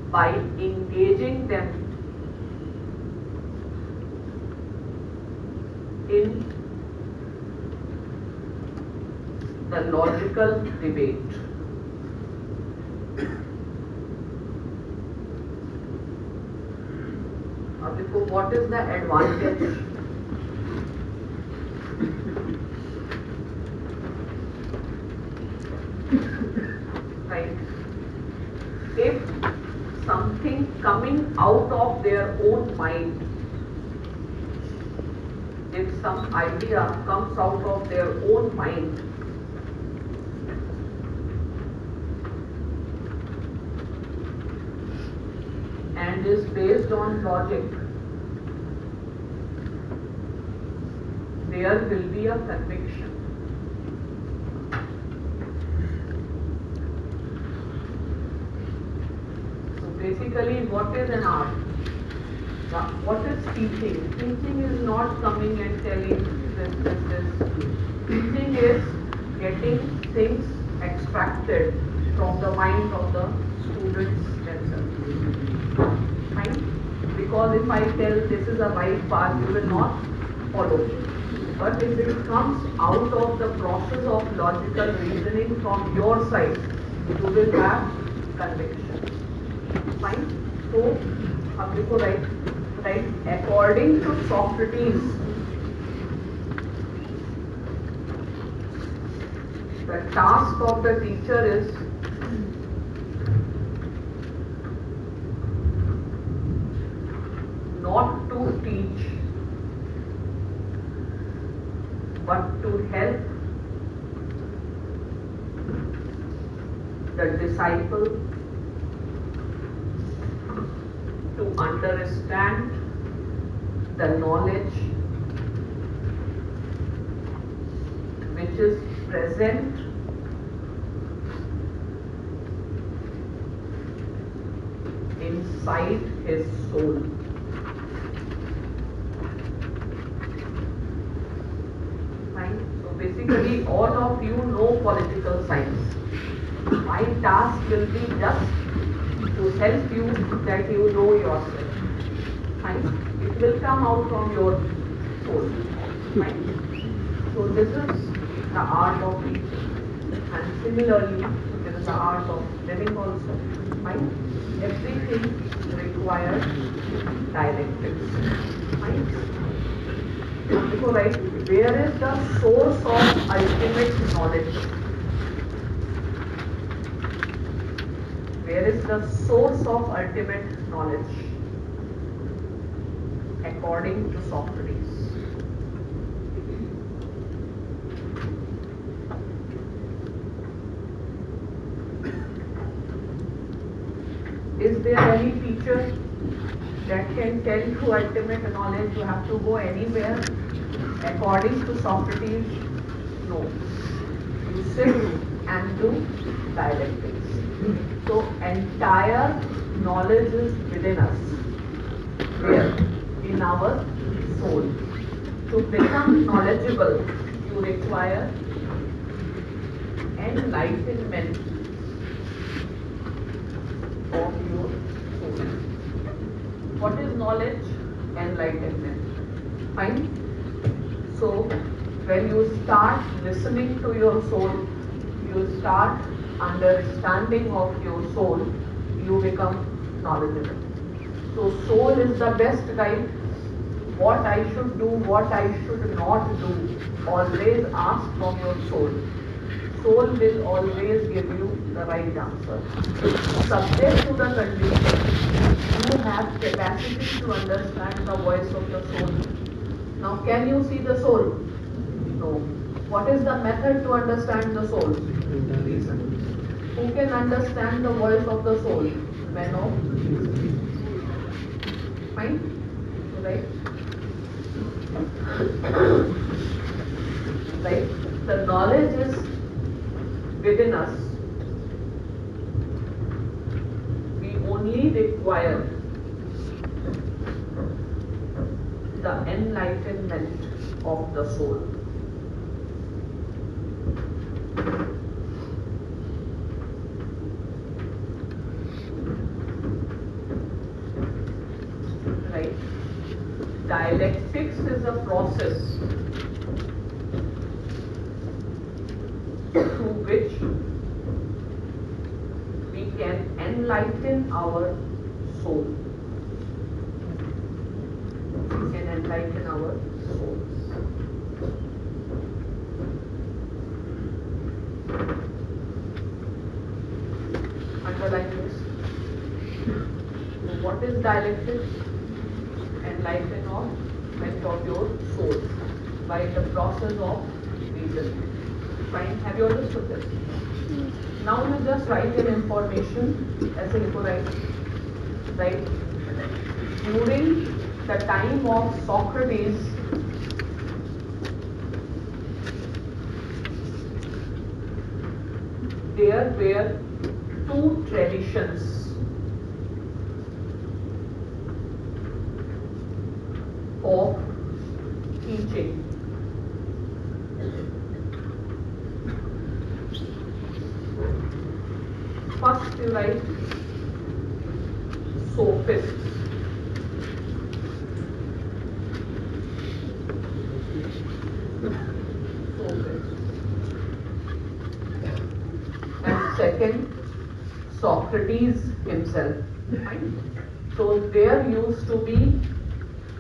by engaging them in the logical debate. What is the advantage? Right. If something coming out of their own mind, if some idea comes out of their own mind, and is based on logic, there will be a conviction. So basically, what is an art? What is teaching? Teaching is not coming and telling this. Teaching is getting things extracted from the mind of the students themselves. Fine? Because if I tell this is a right path, you will not follow. But if it comes out of the process of logical reasoning from your side, you will have conviction. Fine? So, आपको right? According to Socrates, the task of the teacher is not to teach but to help the disciple to understand the knowledge which is present inside his soul. Fine. So basically all of you know political science. My task will be just to help you that you know yourself. Fine. It will come out from your soul. Fine. So this is the art of teaching. And similarly, there is the art of living also. Fine. Everything requires dialectics. Fine. So right, where is the source of ultimate knowledge? Where is the source of ultimate knowledge? According to Socrates. Is there any teacher that can tell you ultimate knowledge? You have to go anywhere. According to Socrates, no. You sit and do dialectics. So entire knowledge is within us. Where? In our soul. To become knowledgeable, you require enlightenment of your soul. What is knowledge? Enlightenment. Fine? So, when you start listening to your soul, you start understanding of your soul, you become knowledgeable. So, soul is the best guide. What I should do, what I should not do, always ask from your soul. Soul will always give you the right answer. Subject to the condition, you have capacity to understand the voice of the soul. Now, can you see the soul? No. What is the method to understand the soul? Reason. Who can understand the voice of the soul? Men of reason. Fine? Right? Right? The knowledge is within us. We only require the enlightenment of the soul. Right? Dialectics is a process through which we can enlighten our soul. We can enlighten our souls. Underline this. So what is dialectics? Enlightenment of your soul by the process of reason. Fine. Have you understood this? Now you just write in information as a write. Right? During the time of Socrates, there were two traditions of teaching. First you write sophists. And second, Socrates himself. Right? So there used to be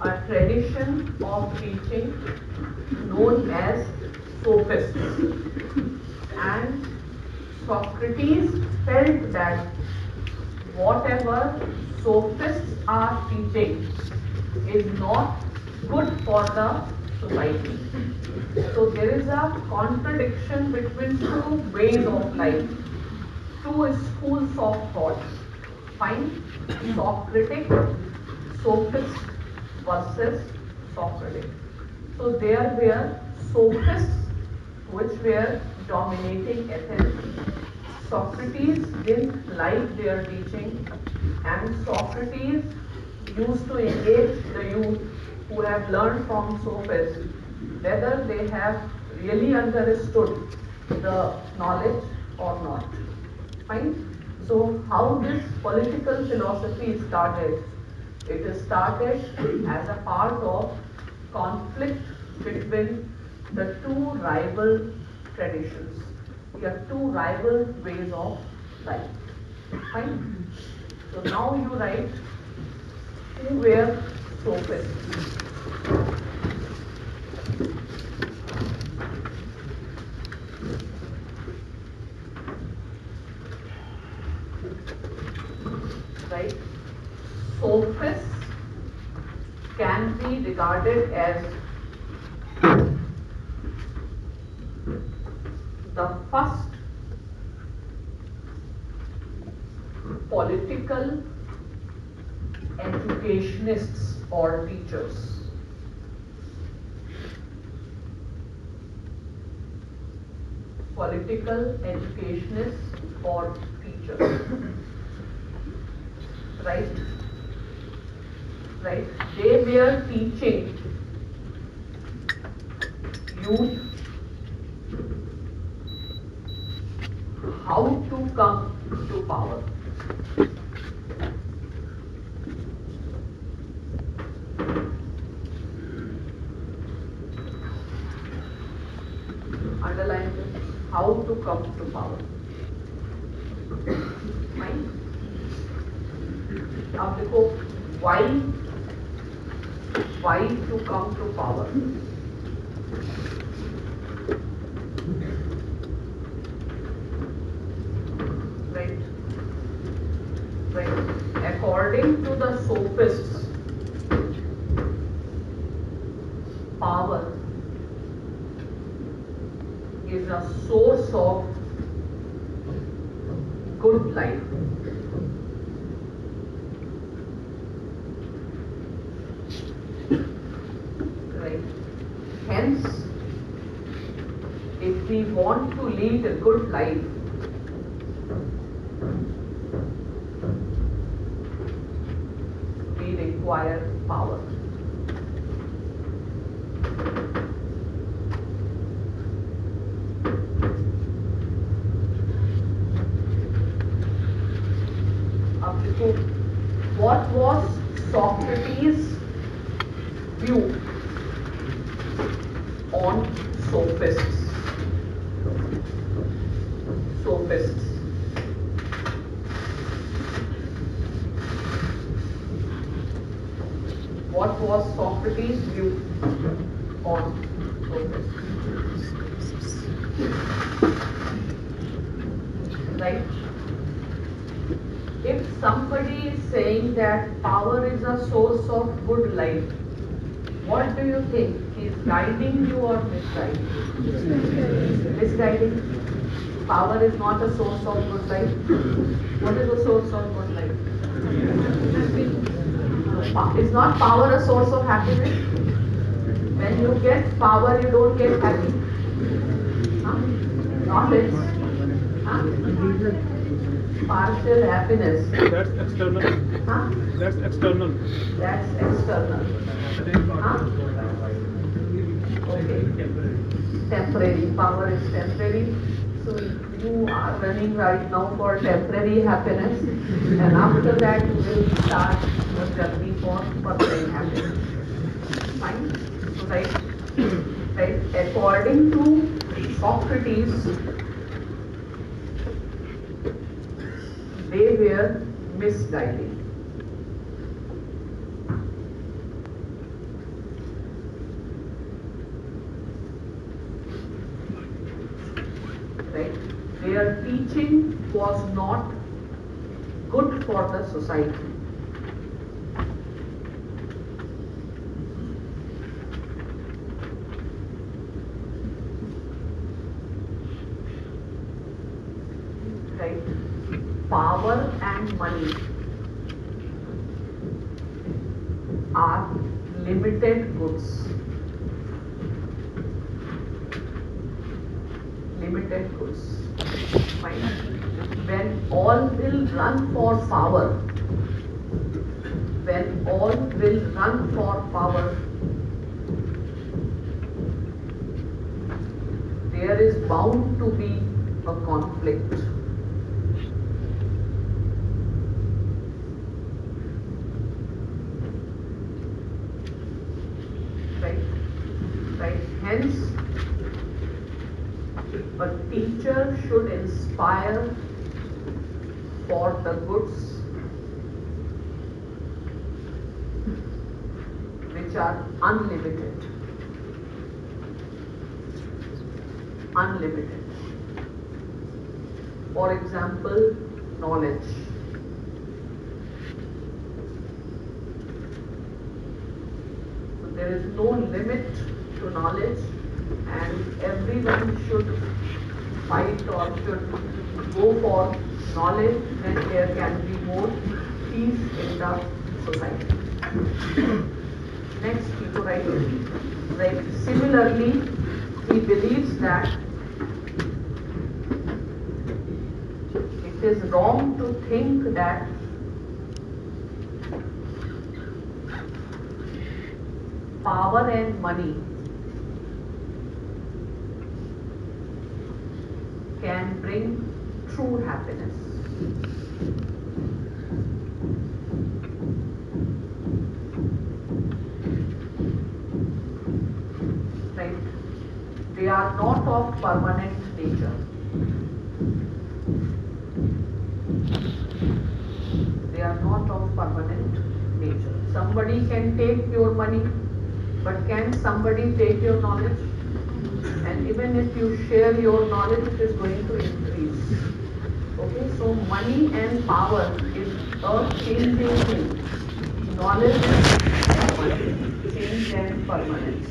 a tradition of teaching known as sophists. And Socrates felt that whatever sophists are teaching is not good for the society. So there is a contradiction between two ways of life, two schools of thought. Fine? Socratic, sophist versus Socratic. So there were sophists which were dominating Athens. Socrates didn't like their teaching, and Socrates used to engage the youth who have learned from sophists whether they have really understood the knowledge or not. Fine? So how this political philosophy started? It started as a part of conflict between the two rival traditions. We have two rival ways of life. Fine? So now you write who were sophists. Right? Sophists can be regarded as the first political educationists or teachers. Political educationists or teachers. Right? Right? They were teaching youth how to come to power. Underline this. How to come to power. Fine? अब देखो why to come to power. Right? Right. According to the sophists, power is a source of good life. Right? Hence, if we want to lead a good life, we require power. अब देखो, what was Socrates' view on sophists? Sophists. What was Socrates' view on sophists? Right? If somebody is saying that power is a source of good life, what do you think? He is guiding you or misguiding? Misguiding. Power is not a source of good life. What is a source of good life? Is not power a source of happiness? When you get power, you don't get happy. Huh? Knowledge. Huh? Partial happiness. That's external. Huh? That's external. That's external. Huh? Okay. Temporary. Power is temporary. So you are running right now for temporary happiness, and after that you will start your journey for permanent happiness. Fine? Right? Right? According to Socrates, they were misguided. Right? Their teaching was not good for the society. right? Power and money are limited goods. Limited goods. Fine. When all will run for power, when all will run for power, there is bound to be a conflict. Right? Right? Hence, a teacher should inspire for the goods which are unlimited. Unlimited. For example, knowledge. So there is no limit to knowledge, and everyone should fight or should go for knowledge, then there can be more peace in the society. Next, people write, like similarly, he believes that it is wrong to think that power and money can bring true happiness. Right? They are not of permanent nature. They are not of permanent nature. Somebody can take your money, but can somebody take your knowledge? And even if you share your knowledge, it is going to increase. Okay, so money and power is a changing thing. Knowledge is change and permanence.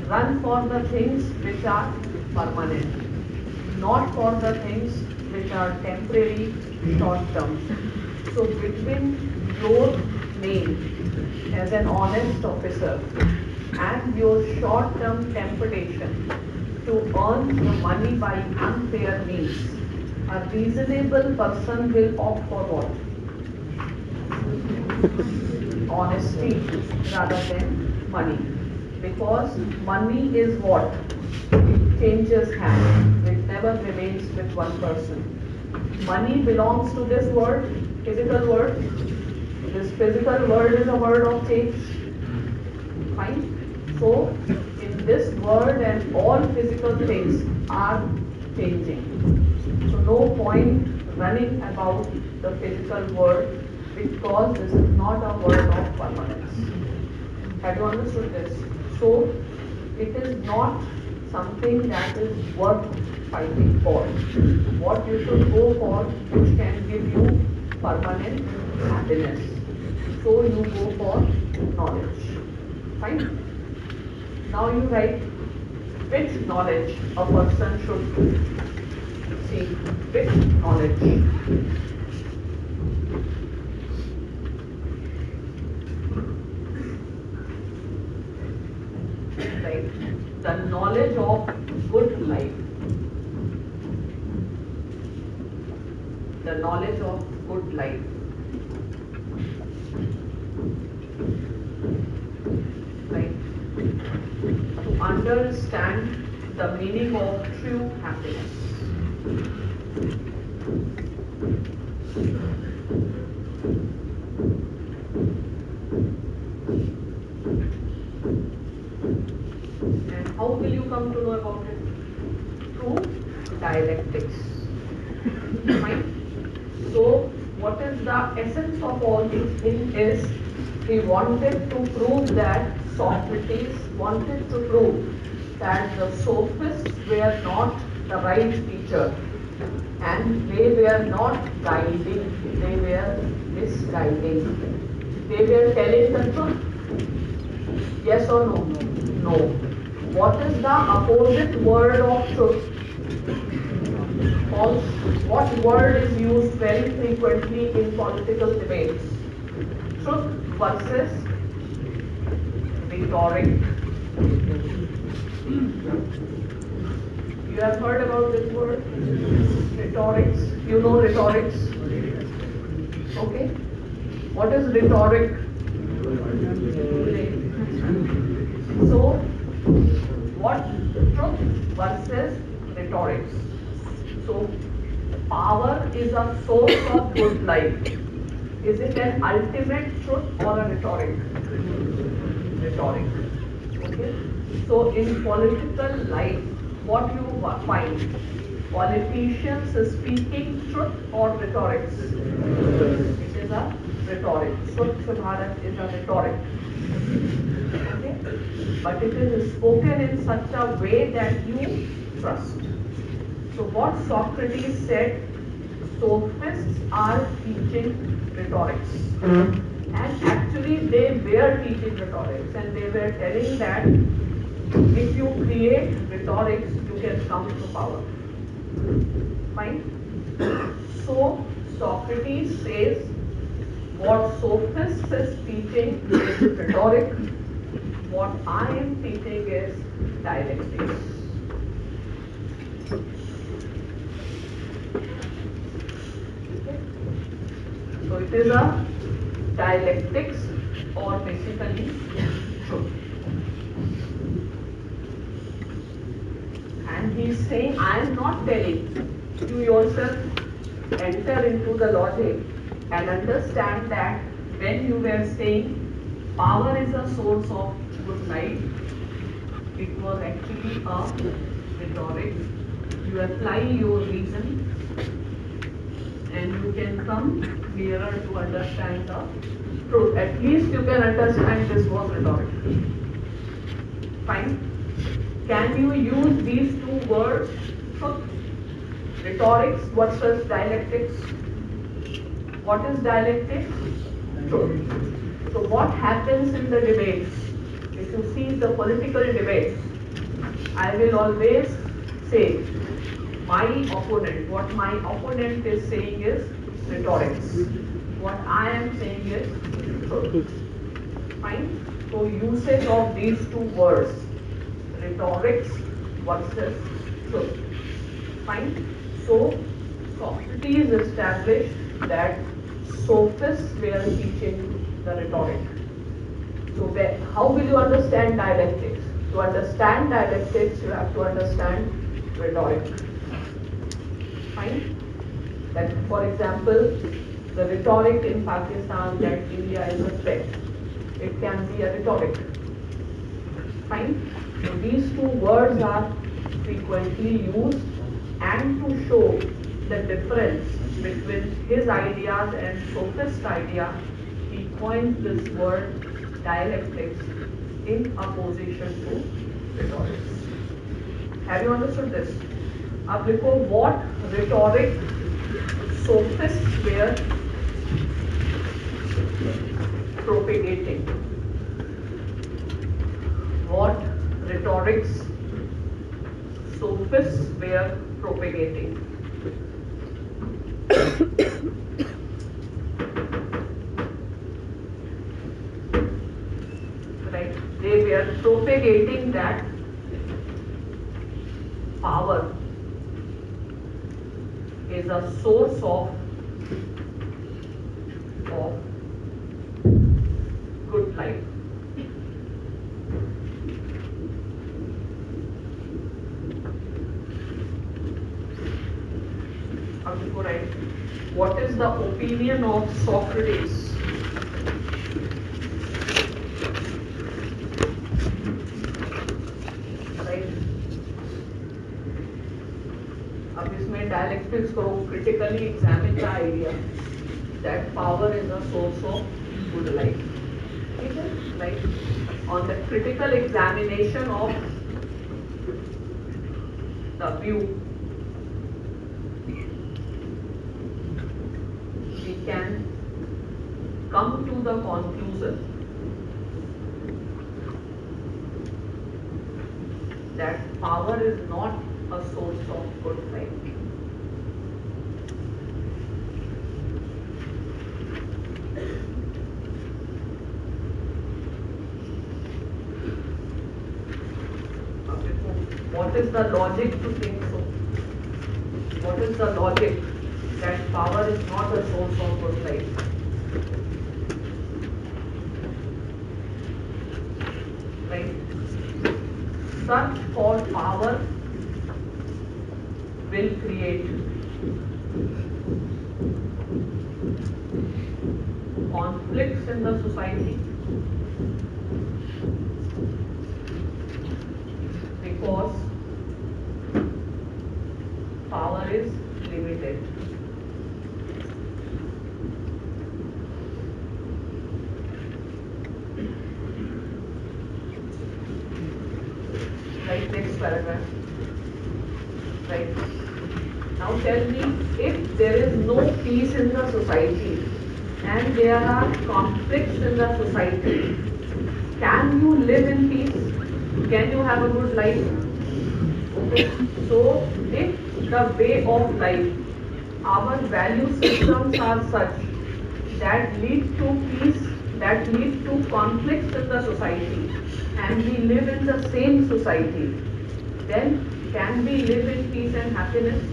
Run for the things which are permanent, not for the things which are temporary, short term. So between your name as an honest officer and your short term temptation to earn the money by unfair means, a reasonable person will opt for what? Honesty rather than money. Because money is what? It changes hands. It never remains with one person. Money belongs to this world, physical world. This physical world is a world of change. Fine? So, in this world and all physical things are changing. So, no point running about the physical world because this is not a world of permanence. Have you understood this? So, it is not something that is worth fighting for. What you should go for, which can give you permanent happiness. So, you go for knowledge. Fine? Now you write which knowledge a person should seek. Which knowledge? Right? The knowledge of good life. The knowledge of good life. Right? To understand the meaning of true happiness. And how will you come to know about it? Through dialectics. Fine? So, what is the essence of all these things is he wanted to prove that Socrates wanted to prove that the sophists were not the right teacher and they were not guiding, they were misguiding. They were telling the truth. Yes or no? No. What is the opposite word of truth? false. What word is used very frequently in political debates? Truth versus rhetoric. You have heard about this word? Rhetorics. You know rhetorics? Okay. What is rhetoric? So, what truth versus rhetorics? So, power is a source of good life. Is it an ultimate truth or a rhetoric? Rhetoric. Okay. So, in political life, what you find? Politicians speaking truth or rhetorics? It is a rhetoric. Swachh Bharat is a rhetoric. Okay? But it is spoken in such a way that you trust. So what Socrates said, sophists are teaching rhetorics. And actually they were teaching rhetorics and they were telling that if you create rhetorics, you can come to power. Fine? So Socrates says what sophists is teaching is rhetoric. What I am teaching is dialectics. Okay. So it is a dialectics or basically truth. And he is saying, I am not telling you yourself enter into the logic and understand that when you were saying power is a source of good life, it was actually a rhetoric. You apply your reason and you can come nearer to understand the truth. At least you can understand this was rhetoric. Fine. Can you use these two words? Truth. Rhetorics versus dialectics. What is dialectics? Truth. So what happens in the debates? If you see the political debates, I will always say my opponent, what my opponent is saying is rhetorics. What I am saying is truth. Fine? So usage of these two words, rhetorics versus truth. Fine? So Socrates established that sophists were teaching the rhetoric. So how will you understand dialectics? To understand dialectics, you have to understand rhetoric. Fine? That, for example, the rhetoric in Pakistan that India is a threat. It can be a rhetoric. Fine? So these two words are frequently used, and to show the difference between his ideas and sophist idea, he coined this word dialectics in opposition to rhetorics. Have you understood this? अब देखो what rhetoric sophists were propagating. What rhetorics sophists were propagating. Right? They were propagating that power is a source of good life. Right. What is the opinion of Socrates? Right. अब इसमें dialectics को critically examine the idea that power is a source of good life. Okay? Like on the critical examination of the view, we can come to the conclusion that power is not a source of good life. what is the logic to think so? What is the logic that power is not a source of good life? Right? Search for power will create conflicts in the society because power is limited. Right, next paragraph. Right. Now tell me, if there is no peace in the society and there are conflicts in the society, can you live in peace? Can you have a good life? Okay. So if the way of life, our value systems are such that lead to peace, that lead to conflicts in the society, and we live in the same society, then can we live in peace and happiness?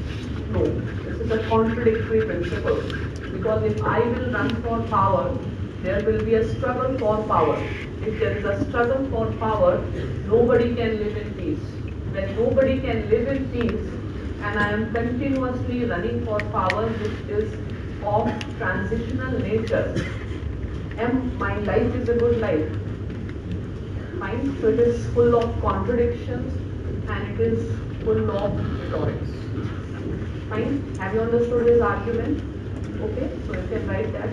No. This is a contradictory principle. Because if I will run for power, there will be a struggle for power. If there is a struggle for power, nobody can live in peace. When nobody can live in peace, and I am continuously running for power which is of transitional nature, my life is a good life. Fine? So it is full of contradictions and it is full of rhetorics. Fine? Have you understood his argument? Okay, so you can write that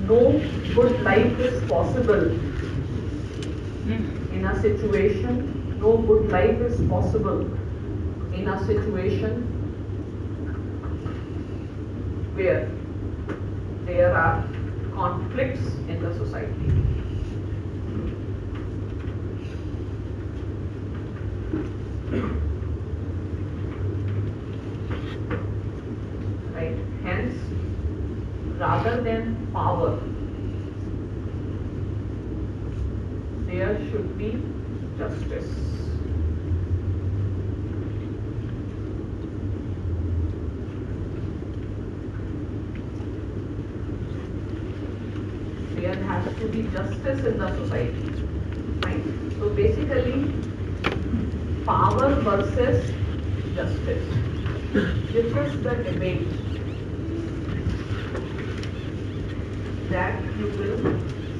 no good life is possible in a situation, no good life is possible in a situation where there are conflicts in the society. Right? Hence, rather than power, there should be justice. There has to be justice in the society. Right? So basically, power versus justice. This is the debate that you will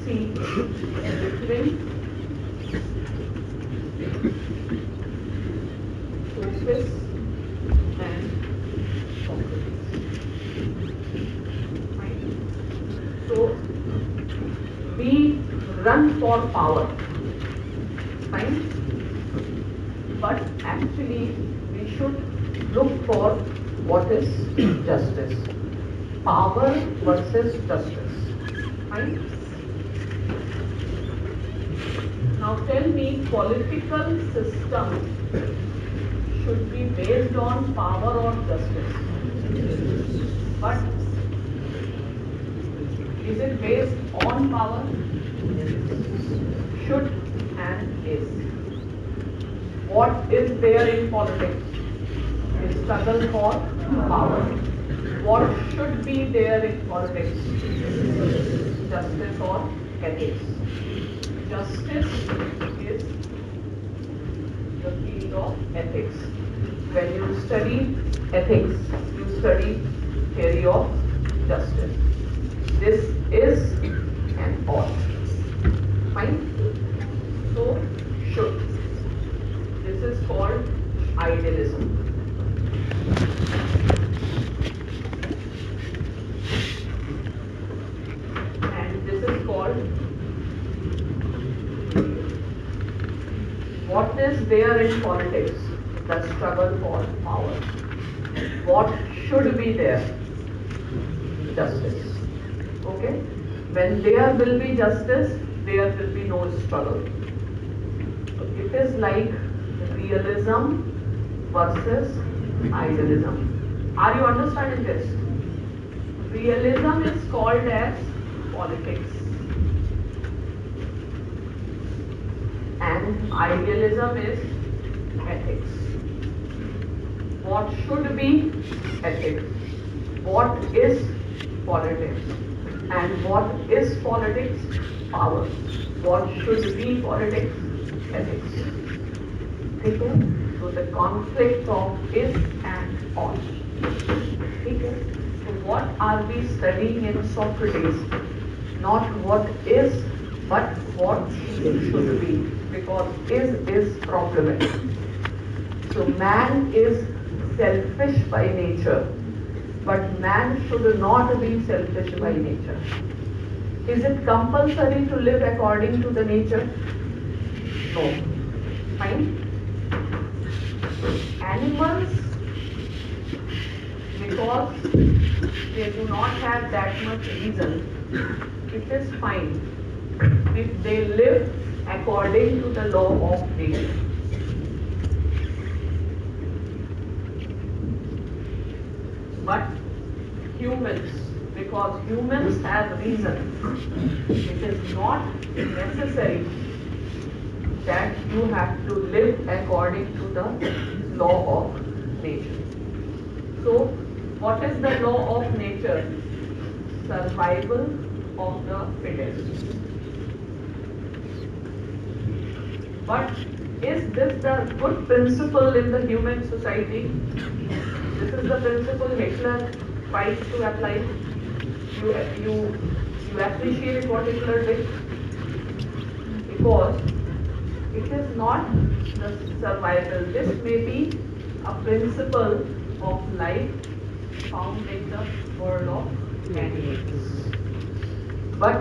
see between Sophists and Socrates. Right? So we run for power, fine, but actually we should look for what is justice. Power versus justice. Fine. Now tell me, political system should be based on power or justice. But is it based on power? Should and is. What is there in politics? A struggle for power. What should be there in politics? Justice or ethics. Justice is the field of ethics. When you study ethics, you study theory of justice. This is an ought. Fine? So, should. This is called idealism. And this is called what is there in politics? The struggle for power. What should be there? Justice. Okay? When there will be justice, there will be no struggle. So it is like realism versus idealism. Are you understanding this? Realism is called as politics. And idealism is ethics. What should be ethics? What is politics? And what is politics? Power. What should be politics? Ethics. Okay? So the conflict of is and ought. Okay? So what are we studying in Socrates? Not what is, but what should be. Because is problematic. So man is selfish by nature, but man should not be selfish by nature. Is it compulsory to live according to the nature? No. Fine. Animals, because they do not have that much reason, it is fine if they live according to the law of nature. But humans, because humans have reason, it is not necessary that you have to live according to the law of nature. So, what is the law of nature? Survival of the fittest. But is this the good principle in the human society? This is the principle Hitler tries to apply. You appreciate what Hitler did? Because it is not the survival. This may be a principle of life found in the world of animals. But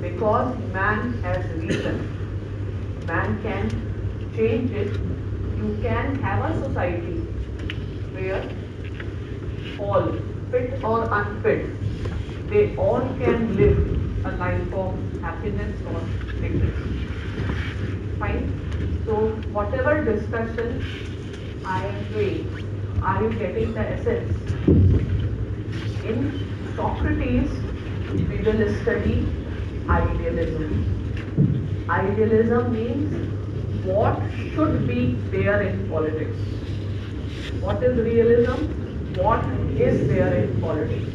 because man has reason, man can change it. You can have a society where all, fit or unfit, they all can live a life of happiness or dignity. Fine. So whatever discussion I am doing, are you getting the essence? In Socrates, we will study idealism. Idealism means what should be there in politics. What is realism? What is there in politics?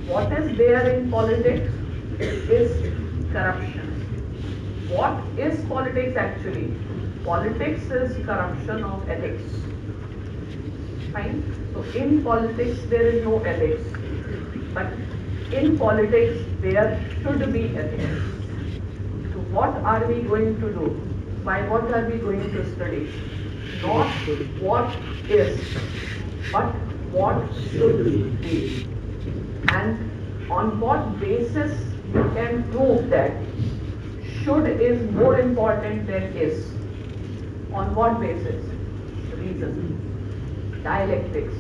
What is there in politics is corruption. What is politics actually? Politics is corruption of ethics. Fine? So in politics there is no ethics. But in politics there should be ethics. So what are we going to do? By what are we going to study? Not what is, but what should be. And on what basis you can prove that should is more important than is? On what basis? Reason. Dialectics.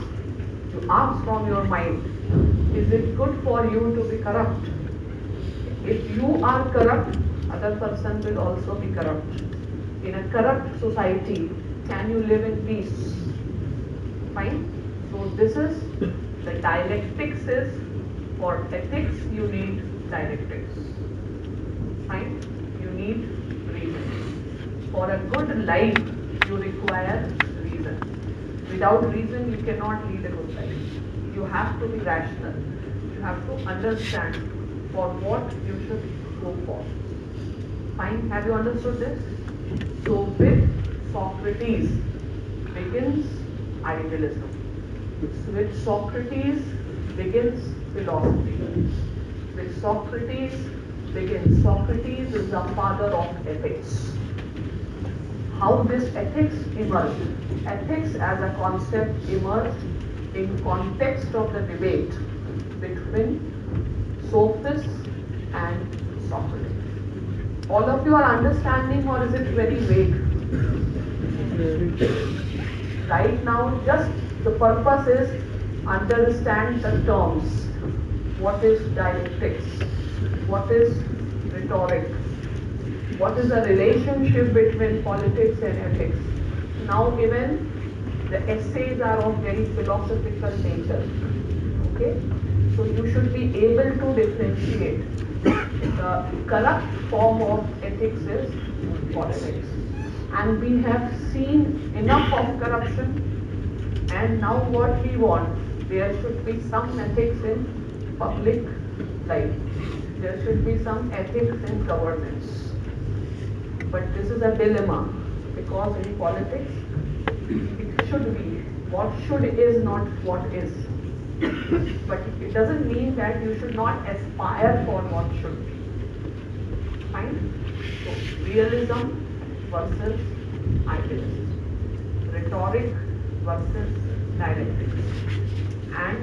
You ask from your mind, is it good for you to be corrupt? If you are corrupt, other person will also be corrupt. In a corrupt society, can you live in peace? Fine? So this is, the dialectics is, for ethics you need dialectics. Fine? You need reason. For a good life, you require reason. Without reason, you cannot lead a good life. You have to be rational. You have to understand for what you should go for. Fine? Have you understood this? So with Socrates begins idealism. With Socrates begins philosophy. With Socrates begins. Socrates is the father of ethics. How this ethics emerged? Ethics as a concept emerged in context of the debate between sophists and Socrates. All of you are understanding, or is it very vague? Right now, just the purpose is understand the terms. What is dialectics? What is rhetoric? What is the relationship between politics and ethics? Now even the essays are of very philosophical nature. Okay? So you should be able to differentiate. The corrupt form of ethics is politics. and we have seen enough of corruption, and now what we want, there should be some ethics in public life. There should be some ethics in governance. But this is a dilemma, because in politics, it should be, what should is not what is. But it doesn't mean that you should not aspire for what should be. Fine? So, realism versus idealism. Rhetoric versus dialectics. And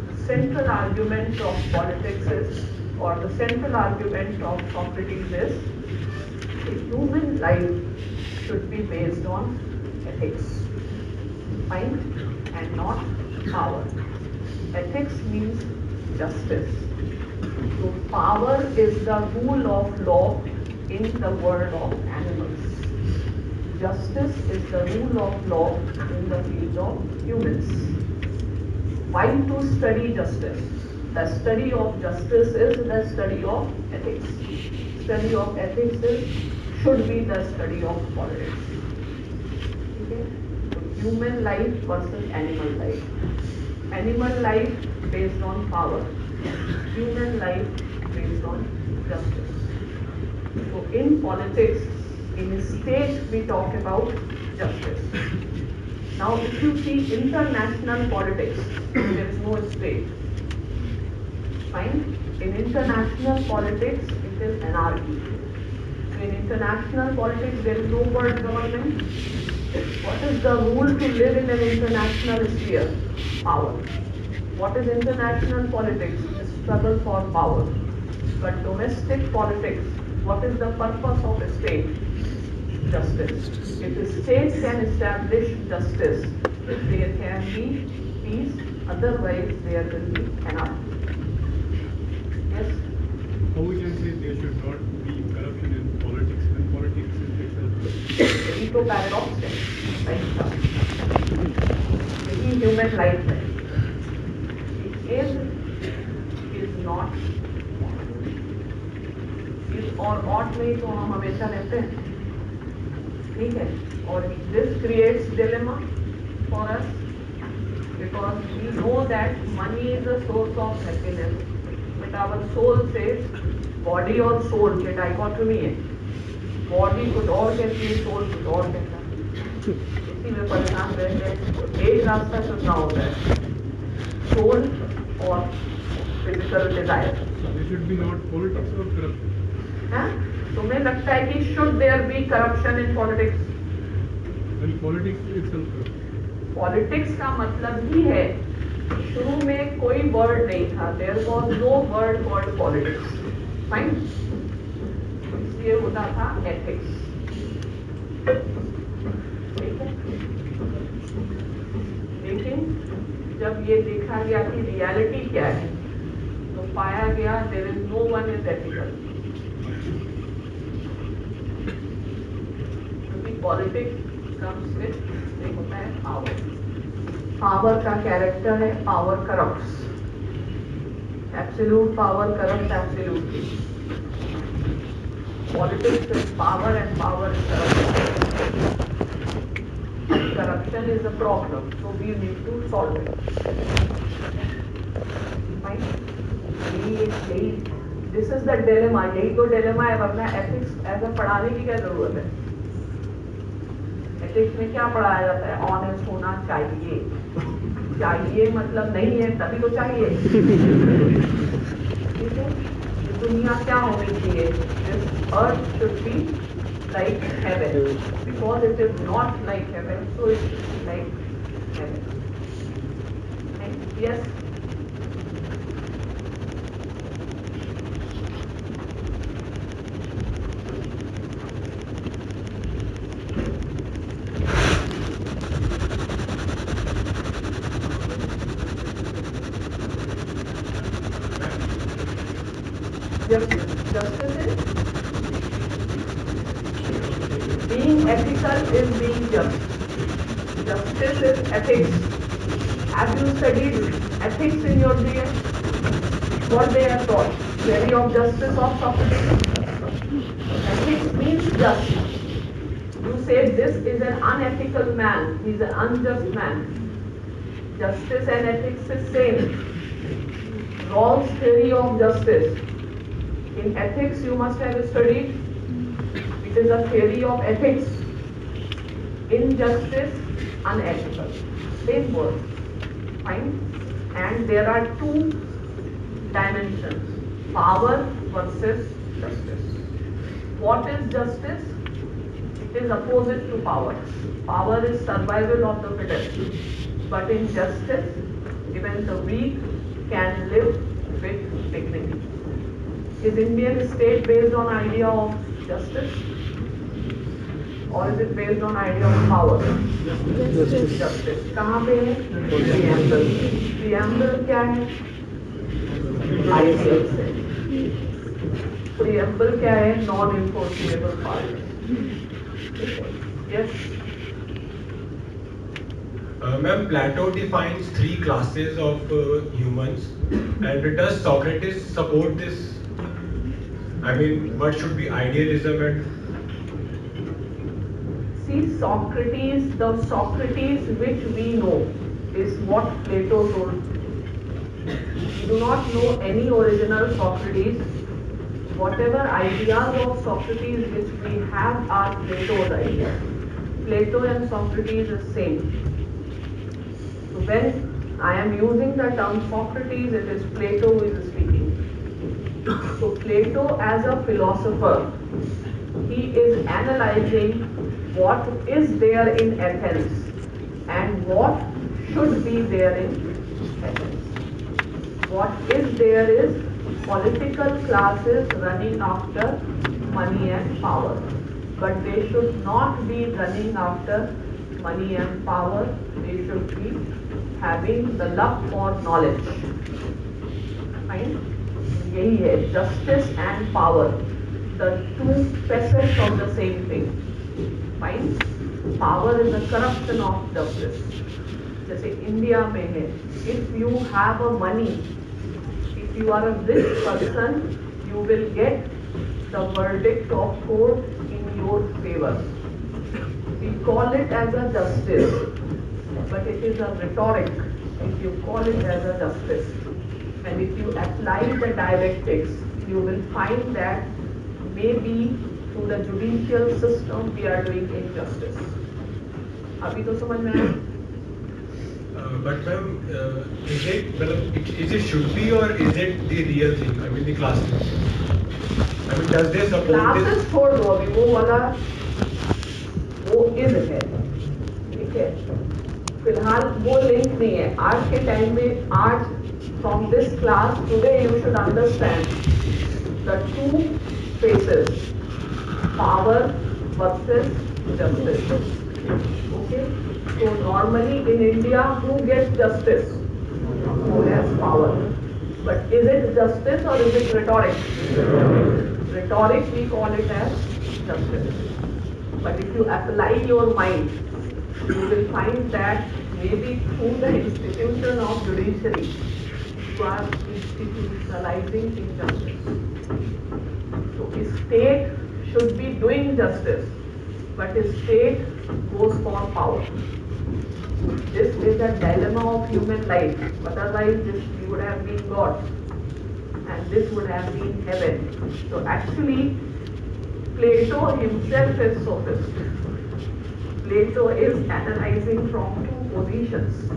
the central argument of politics is, or the central argument of Socrates is, the human life should be based on ethics. Fine? And not power. Ethics means justice. So power is the rule of law in the world of animals. Justice is the rule of law in the field of humans. Why to study justice? The study of justice is the study of ethics. Study of ethics should be the study of politics. Okay? So human life versus animal life. Animal life based on power. Human life based on justice. So in politics, in state, we talk about justice. Now if you see international politics, there is no state. Fine? In international politics, it is anarchy. So in international politics, there is no word government. What is the rule to live in an international sphere? Power. What is international politics? The struggle for power. But domestic politics, what is the purpose of a state? Justice. If a state can establish justice, there can be peace, otherwise there will be anarchy. Yes? How we can say there should not be corruption in politics when politics is itself? यही तो paradox है, right का, यही human life है. Is not is और ought में तो हम हमेशा रहते हैं, ठीक है. और this creates dilemma for us because we know that money is a source of happiness, but our soul says body और soul के dichotomy है. बॉडी कुछ और कहती है, सोल कुछ और कहता है. इसी में परेशान रहते हैं. तो एक रास्ता चुनना होता है, सोल और physical desire. should be not politics or corruption. हाँ? तुम्हें लगता है कि should there be corruption in politics? Well, politics itself corrupt. Politics का मतलब ही है, शुरू में कोई वर्ड नहीं था, there was no word called politics. Fine? इसलिए होता था एथिक्स. ठीक है. लेकिन जब ये देखा गया कि रियलिटी क्या है, तो पाया गया there is no one is ethical. क्योंकि पॉलिटिक्स कम्स विद, होता है पावर. पावर का कैरेक्टर है, power corrupts. Absolute power corrupt absolutely. Politics is power and power is corruption. Corruption is a problem, so we need to solve it. Fine? This is the dilemma. यही तो dilemma है, वरना ethics ऐसा पढ़ाने की क्या जरूरत है? एथिक्स में क्या पढ़ाया जाता है? ऑनेस्ट होना चाहिए. चाहिए मतलब नहीं है, तभी तो चाहिए. ठीक है. दुनिया क्या होनी चाहिए? This earth should be like heaven. Because it is not like heaven, so it should be like heaven. And yes. Justice is being ethical is being just. Justice is ethics. Have you studied ethics in your BA? What they have taught? Theory of justice of Socrates. Ethics means just. You say this is an unethical man, he's an unjust man. Justice and ethics is same. Rawls' theory of justice. In ethics you must have studied. It is a theory of ethics. Injustice, unethical. Same word. Fine. And there are two dimensions. Power versus justice. What is justice? It is opposite to power. Power is survival of the fittest. But in justice, even the weak can live with dignity. Is Indian state based on idea of justice? Or is it based on idea of power? Justice. कहाँ पे है? Preamble. Preamble क्या है? Ideal से. Preamble क्या है? Non-enforceable part. Yes. Ma'am, Plato defines three classes of humans, and does Socrates support this? I mean, what should be idealism and? See, Socrates, the Socrates which we know is what Plato told. We do not know any original Socrates. Whatever ideas of Socrates which we have are Plato's ideas. Plato and Socrates is same. So when I am using the term Socrates, it is Plato who is speaking. So Plato as a philosopher, he is analyzing what is there in Athens and what should be there in Athens. What is there is political classes running after money and power. But they should not be running after money and power. They should be having the love for knowledge. Fine? यही है justice and power, the two facets of the same thing. Fine? Power is a corruption of justice. जैसे India में है, if you have a money, if you are a rich person, you will get the verdict of court in your favor. We call it as a justice, but it is a rhetoric if you call it as a justice. And if you apply the dialectics, you will find that maybe through the judicial system we are doing injustice. अभी तो समझ में आया? But ma'am, is it should be or is it the real thing? I mean the classes. I mean, does they support Classes this? छोड़ दो अभी, वो वाला वो is है, ठीक है? फिलहाल वो लिंक नहीं है. आज के टाइम में आज from this class today you should understand the two phases, power versus justice. Okay? So normally in India, who gets justice? Who has power. But is it justice or is it rhetoric? Rhetoric we call it as justice. But if you apply your mind, you will find that maybe through the institution of judiciary, you are institutionalizing injustice. So state should be doing justice, but state goes for power. This is a dilemma of human life. Otherwise, this would have been God, and this would have been heaven. So actually, Plato himself is sophist. Plato is analyzing from two positions,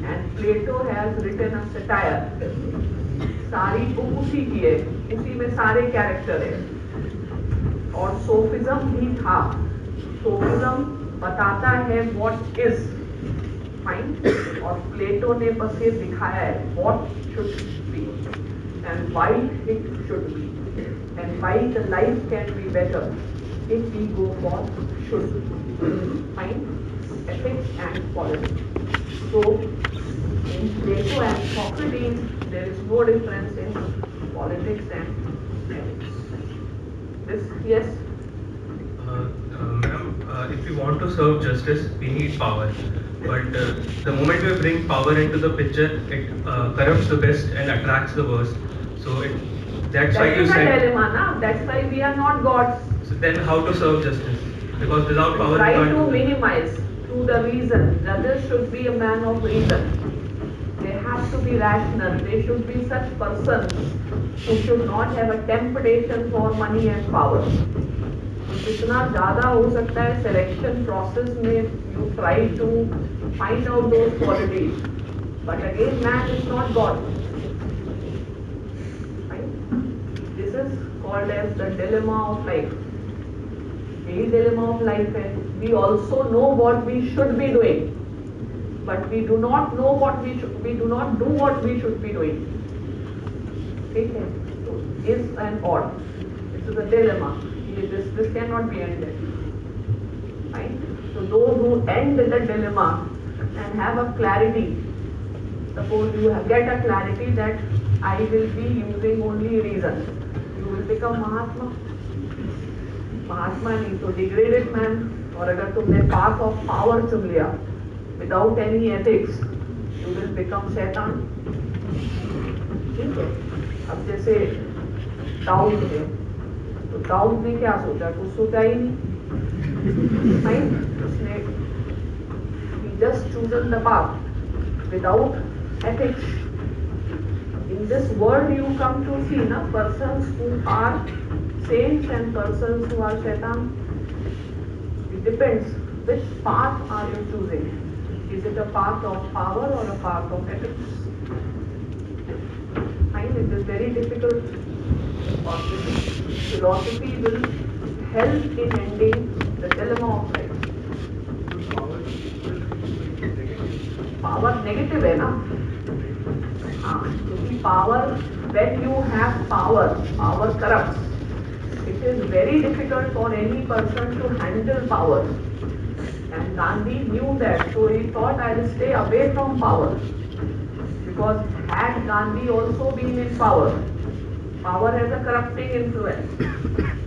and Plato has written a satire. सारी book उसी की है, उसी में सारे character है. और सोफिज्म भी था. सोफिज्म बताता है what is. Fine? और प्लेटो ने बस ये दिखाया है what should be and why it should be and why the life can be better if we go for should. Fine? Ethics and politics. So in Plato and Socrates there is no difference in politics and ethics. This, yes? Ma'am, if we want to serve justice, we need power. But the moment we bring power into the picture, it corrupts the best and attracts the worst. So that's why you That is a said. dilemma, na? That's why we are not gods. So then, how to serve justice? Because without power, try you can't to do that. minimize through the reason. Judges should be a man of reason. They have to be rational. They should be such persons who should not have a temptation for money and power. जितना ज़्यादा हो सकता है selection process में you try to find out those qualities. But again, man is not God. Right? This is called as the dilemma of life. यही dilemma of life है. We also know what we should be doing, but we do not know what we should. We do not do what we should be doing. ठीक है? So is and or. This is a dilemma. This cannot be ended. Right? So those who end the dilemma and have a clarity. Suppose you get a clarity that I will be using only reason. You will become Mahatma. महात्मा नहीं तो degraded man. और अगर तुमने path of power चुन लिया without any ethics you will become शैतान. ठीक है. अब जैसे दाऊद है तो दाऊद ने क्या सोचा? कुछ सोचा ही नहीं. उसने just chosen the path without ethics. In this world you come to see persons who are saints and persons who are shaitan. It depends which path are you choosing. Is it a path of power or a path of ethics? And it is very difficult. Philosophy will help in ending the dilemma of life. Power negative है ना. क्योंकि power, when you have power corrupts. It is very difficult for any person to handle power. And Gandhi knew that, so he thought I will stay away from power. Because had Gandhi also been in power has a corrupting influence.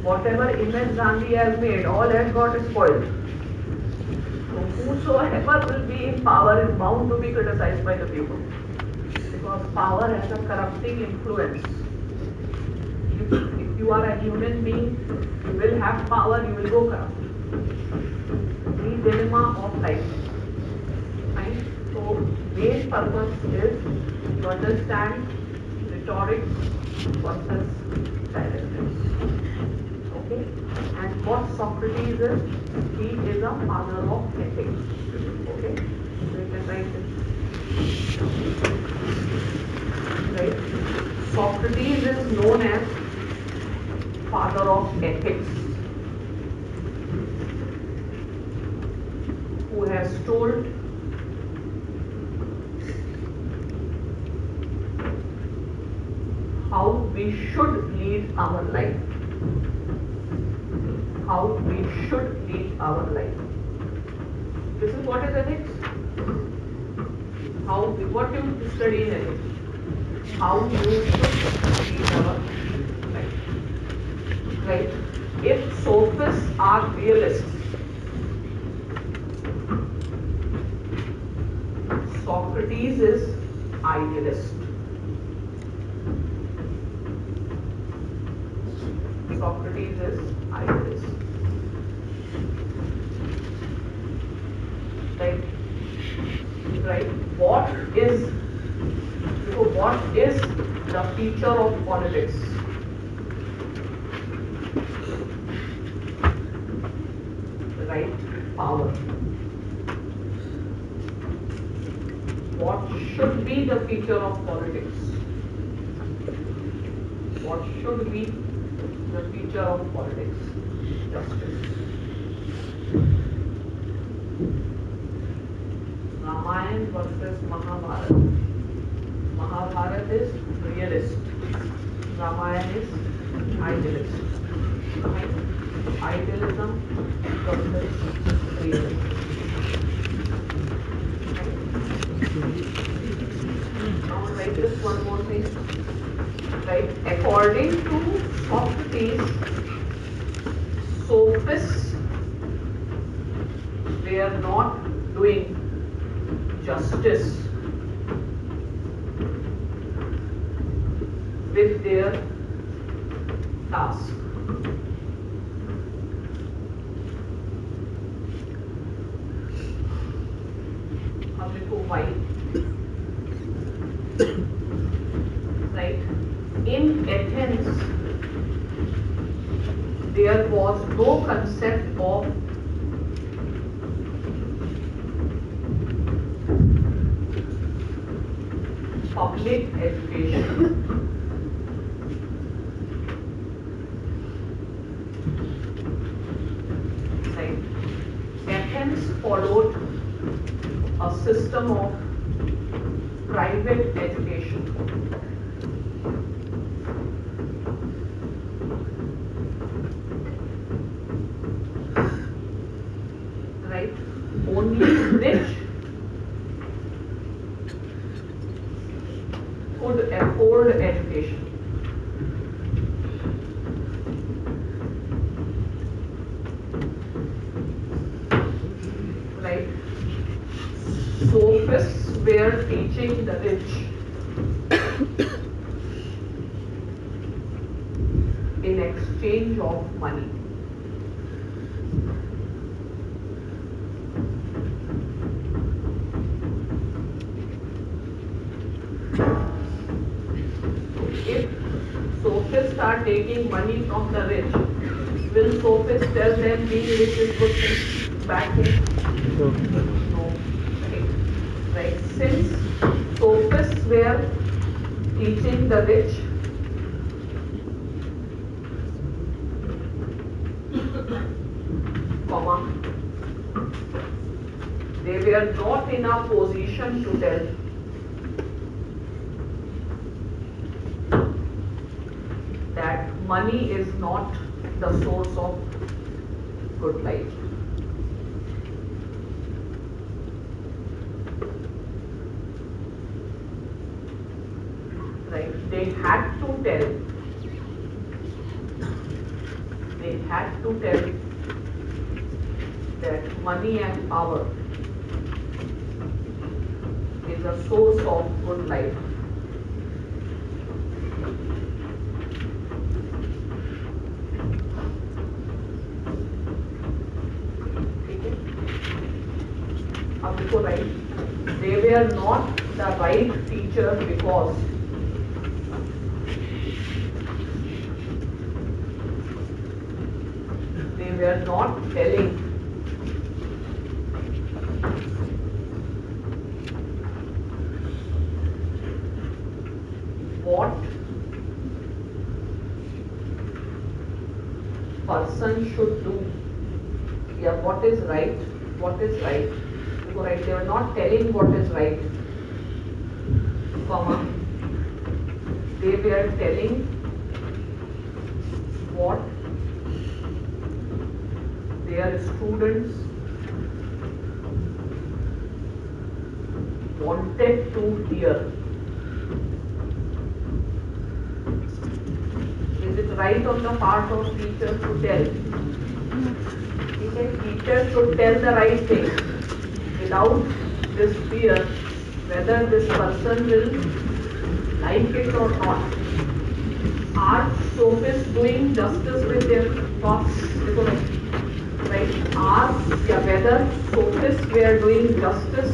Whatever image Gandhi has made, all has got spoiled. So whosoever will be in power is bound to be criticized by the people. Because power has a corrupting influence. If you are a human being, you will have power, you will go corrupt. The dilemma of life. Right? So, main purpose is to understand rhetoric versus dialectics. Okay? And what Socrates is, he is a father of ethics. Okay? So you can write this. Right? Socrates is known as father of ethics, who has told how we should lead our life. How we should lead our life. This is what is ethics. What you study in ethics. How you should lead our life. Right? If sophists are realists, Socrates is idealist. Socrates is idealist. Right? Right? What is the feature of politics? Right? Power. What should be the feature of politics? What should be the feature of politics? Justice. Ramayana versus Mahabharata. Mahabharata is realist. Ramayana is idealist. Right? Idealism versus realism. Now write this one more thing. Right? According to Socrates, sophists were not doing justice with their task. अब लिखो why, right? In Athens, there was no concept of public education. Right? Athens followed a system of private education. Right? Only rich could afford education. Right? Sophists were teaching the rich in exchange of money. If sophists are taking money from the rich, will sophists tell them being rich is good thing, bad thing? No. Right? Since sophists were teaching the rich comma, they were not in a position to tell that money is not the source of good life. Right? They had to tell that money and power is a source of good life. अब देखो right, they were not the right teacher because they were not telling what person should do. Yeah, what is right, right? They were not telling what is right, comma, they were telling what their students wanted to hear. Is it right on the part of teacher to tell? Teacher should tell the right thing without this fear whether this person will like it or not. Are sophists doing justice with their thoughts? Right? Whether sophists were doing justice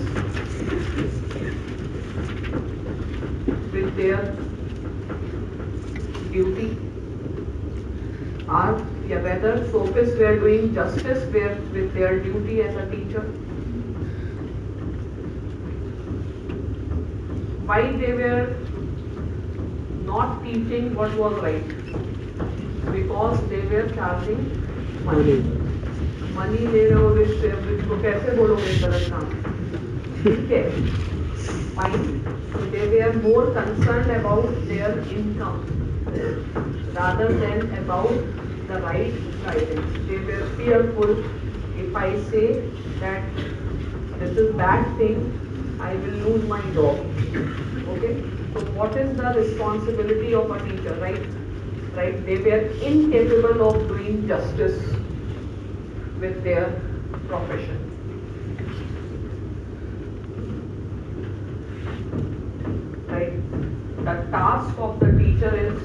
with their duty? Whether sophists were doing justice with their duty as a teacher? Why they were not teaching what was right? Because they were charging money. Money ले रहे हो इसको कैसे बोलोगे गलत नाम? ठीक है, fine. They were more concerned about their income rather than about the right guidance. They were fearful, if I say that this is bad thing, I will lose my job. Okay? So what is the responsibility of a teacher, right? Right? They were incapable of doing justice with their profession. Right? The task of the teacher is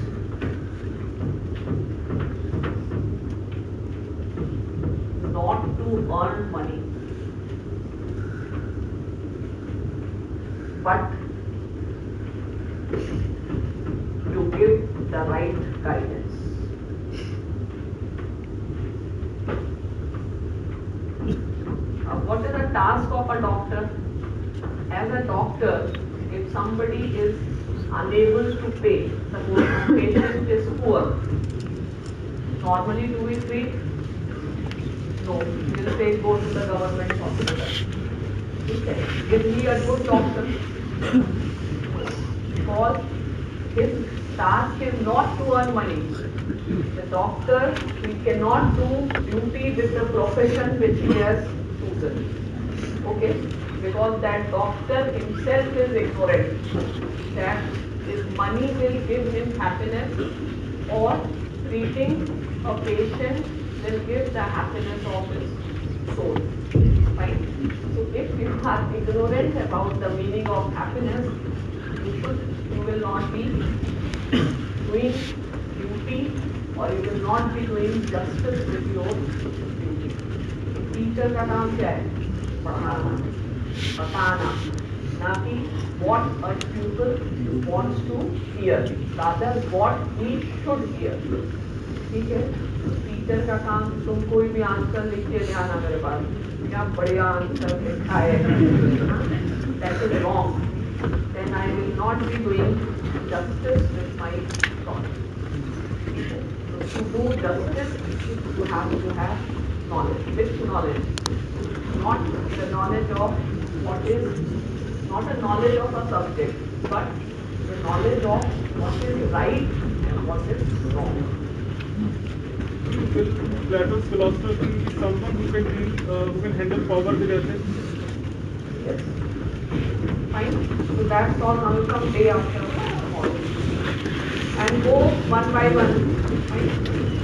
not to earn money. but you give the right guidance. What is the task of a doctor? As a doctor, if somebody is unable to pay, suppose a patient is poor, normally do we treat? No, we'll say go to the government hospital. Okay. Is he a good doctor? Because his task is not to earn money. The doctor, he cannot do duty with the profession which he has chosen. Okay? Because that doctor himself is ignorant that his money will give him happiness or treating a patient will give the happiness of his soul. Right? So if you are ignorant about the meaning of happiness, you will not be doing duty or you will not be doing justice with your duty. Teacher का काम क्या है? पढ़ाना, बताना, ना कि what a pupil wants to hear, rather what he should hear. ठीक है? टीचर का काम तुम कोई भी आंसर लिख के ले आना मेरे पास, क्या बढ़िया आंसर लिखा है, that is wrong. Then I will not be doing justice with my thought. To do justice, you have to have knowledge. Which knowledge? Not the knowledge of what is, not a knowledge of a subject, but the knowledge of what is right and what is wrong. Will Plato's philosopher be someone who can handle power with ethics? Yes. Fine. So that's all. Now you come day after tomorrow and go one by one. Fine.